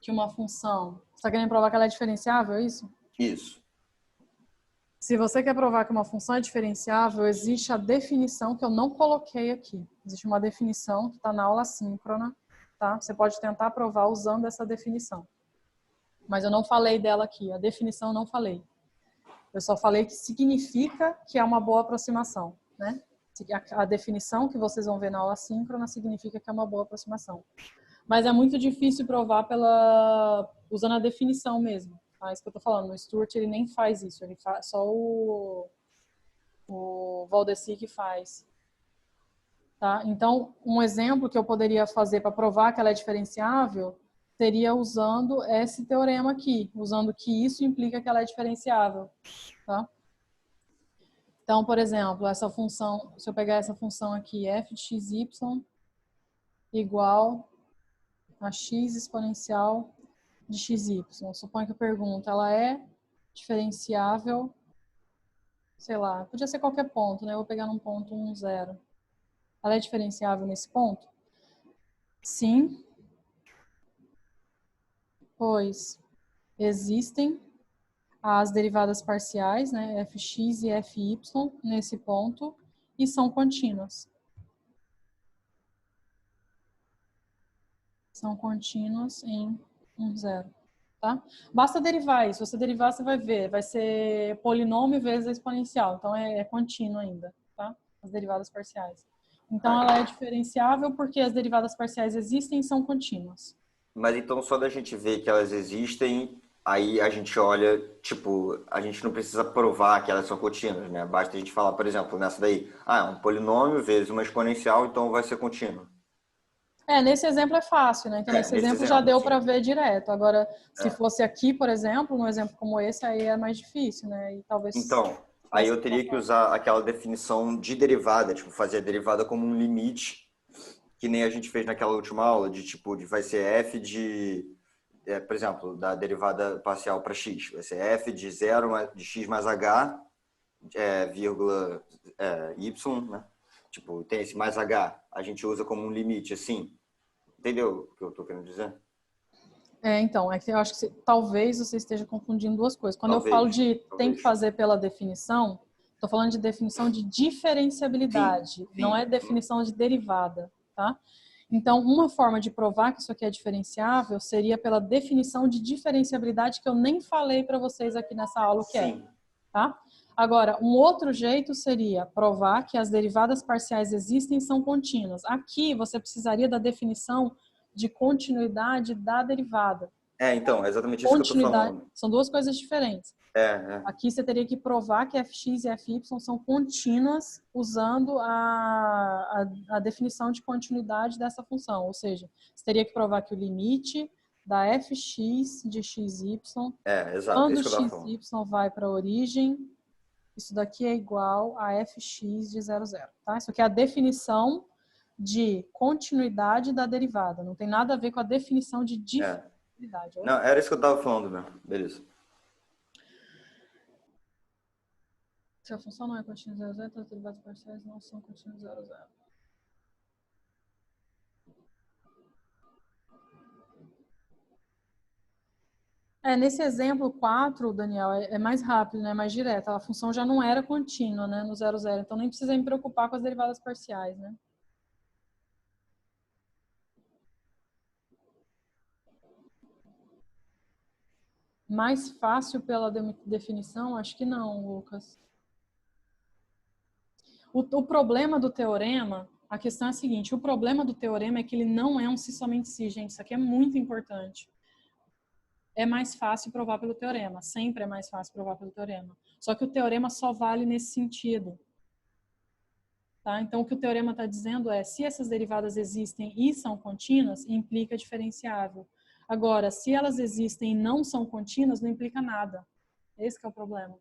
que uma função... Você está querendo provar que ela é diferenciável, é isso? Isso. Se você quer provar que uma função é diferenciável, existe a definição que eu não coloquei aqui. Existe uma definição que está na aula assíncrona, tá? Você pode tentar provar usando essa definição. Mas eu não falei dela aqui. A definição eu não falei. Eu só falei que significa que é uma boa aproximação, né? A definição que vocês vão ver na aula assíncrona significa que é uma boa aproximação. Mas é muito difícil provar usando a definição mesmo. Tá? Isso que eu tô falando. O Stuart, ele nem faz isso. Ele faz só o Valdeci que faz. Tá? Então, um exemplo que eu poderia fazer para provar que ela é diferenciável seria usando esse teorema aqui. Usando que isso implica que ela é diferenciável. Tá? Então, por exemplo, essa função, se eu pegar essa função aqui, f de xy igual a x exponencial de xy. Suponho que eu pergunto, ela é diferenciável, sei lá, podia ser qualquer ponto, né? Eu vou pegar num ponto 1, 0. Ela é diferenciável nesse ponto? Sim, pois existem as derivadas parciais, né, fx e fy, nesse ponto, e são contínuas. São contínuas em 1, 0. Tá? Basta derivar isso. Se você derivar, você vai ver. Vai ser polinômio vezes a exponencial. Então, é contínuo ainda. Tá? As derivadas parciais. Então, ela é diferenciável porque as derivadas parciais existem e são contínuas. Mas então, só da gente ver que elas existem, aí a gente olha, tipo, a gente não precisa provar que elas são contínuas, né? Basta a gente falar, por exemplo, nessa daí, é um polinômio vezes uma exponencial, então vai ser contínuo. Nesse exemplo é fácil, né? Então, nesse exemplo já deu para ver direto. Agora, se fosse aqui, por exemplo, num exemplo como esse, aí é mais difícil, né? E talvez... Então, aí eu teria que usar aquela definição de derivada, tipo, fazer a derivada como um limite, que nem a gente fez naquela última aula, de tipo, vai ser f de, por exemplo, da derivada parcial para x, vai ser f de 0 de x mais h, vírgula y, né? Tipo, tem esse mais h, a gente usa como um limite, assim. Entendeu o que eu estou querendo dizer? Então, é que eu acho que talvez você esteja confundindo duas coisas. Quando eu falo tem que fazer pela definição, estou falando de definição de diferenciabilidade, não é definição de derivada, tá? Então, uma forma de provar que isso aqui é diferenciável seria pela definição de diferenciabilidade que eu nem falei para vocês aqui nessa aula o que é. Sim. Tá? Agora, um outro jeito seria provar que as derivadas parciais existem e são contínuas. Aqui você precisaria da definição de continuidade da derivada. Então, é exatamente isso que eu tô falando. São duas coisas diferentes. É. Aqui você teria que provar que fx e fy são contínuas usando a definição de continuidade dessa função. Ou seja, você teria que provar que o limite da fx de xy, Exato, quando isso que eu tava falando. xy vai para a origem, isso daqui é igual a fx de 0, 0. Tá? Isso aqui é a definição de continuidade da derivada. Não tem nada a ver com a definição de diferenciabilidade. Não, era isso que eu tava falando mesmo. Beleza. Se a função não é contínua 0, 0, então as derivadas parciais não são contínuas 0, 0. Nesse exemplo 4, Daniel, é mais rápido, né? Mais direto. A função já não era contínua, né? No 0, 0. Então nem precisa me preocupar com as derivadas parciais, né? Mais fácil pela definição? Acho que não, Lucas. O problema do teorema, a questão é a seguinte, o problema do teorema é que ele não é um se somente se, gente. Isso aqui é muito importante. É mais fácil provar pelo teorema. Sempre é mais fácil provar pelo teorema. Só que o teorema só vale nesse sentido. Tá? Então, o que o teorema está dizendo é, se essas derivadas existem e são contínuas, implica diferenciável. Agora, se elas existem e não são contínuas, não implica nada. Esse que é o problema.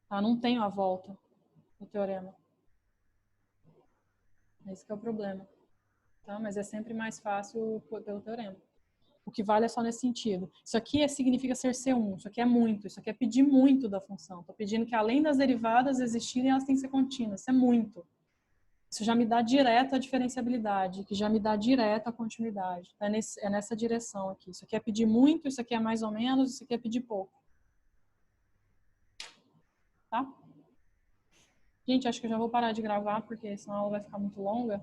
Tá? Não tem a volta no teorema. Esse que é o problema. Tá? Mas é sempre mais fácil pelo teorema. O que vale é só nesse sentido. Isso aqui significa ser C1. Isso aqui é muito. Isso aqui é pedir muito da função. Estou pedindo que além das derivadas existirem, elas têm que ser contínuas. Isso é muito. Isso já me dá direto a diferenciabilidade, que já me dá direto a continuidade. É nessa direção aqui. Isso aqui é pedir muito, isso aqui é mais ou menos, isso aqui é pedir pouco. Tá? Gente, acho que eu já vou parar de gravar, porque senão ela vai ficar muito longa.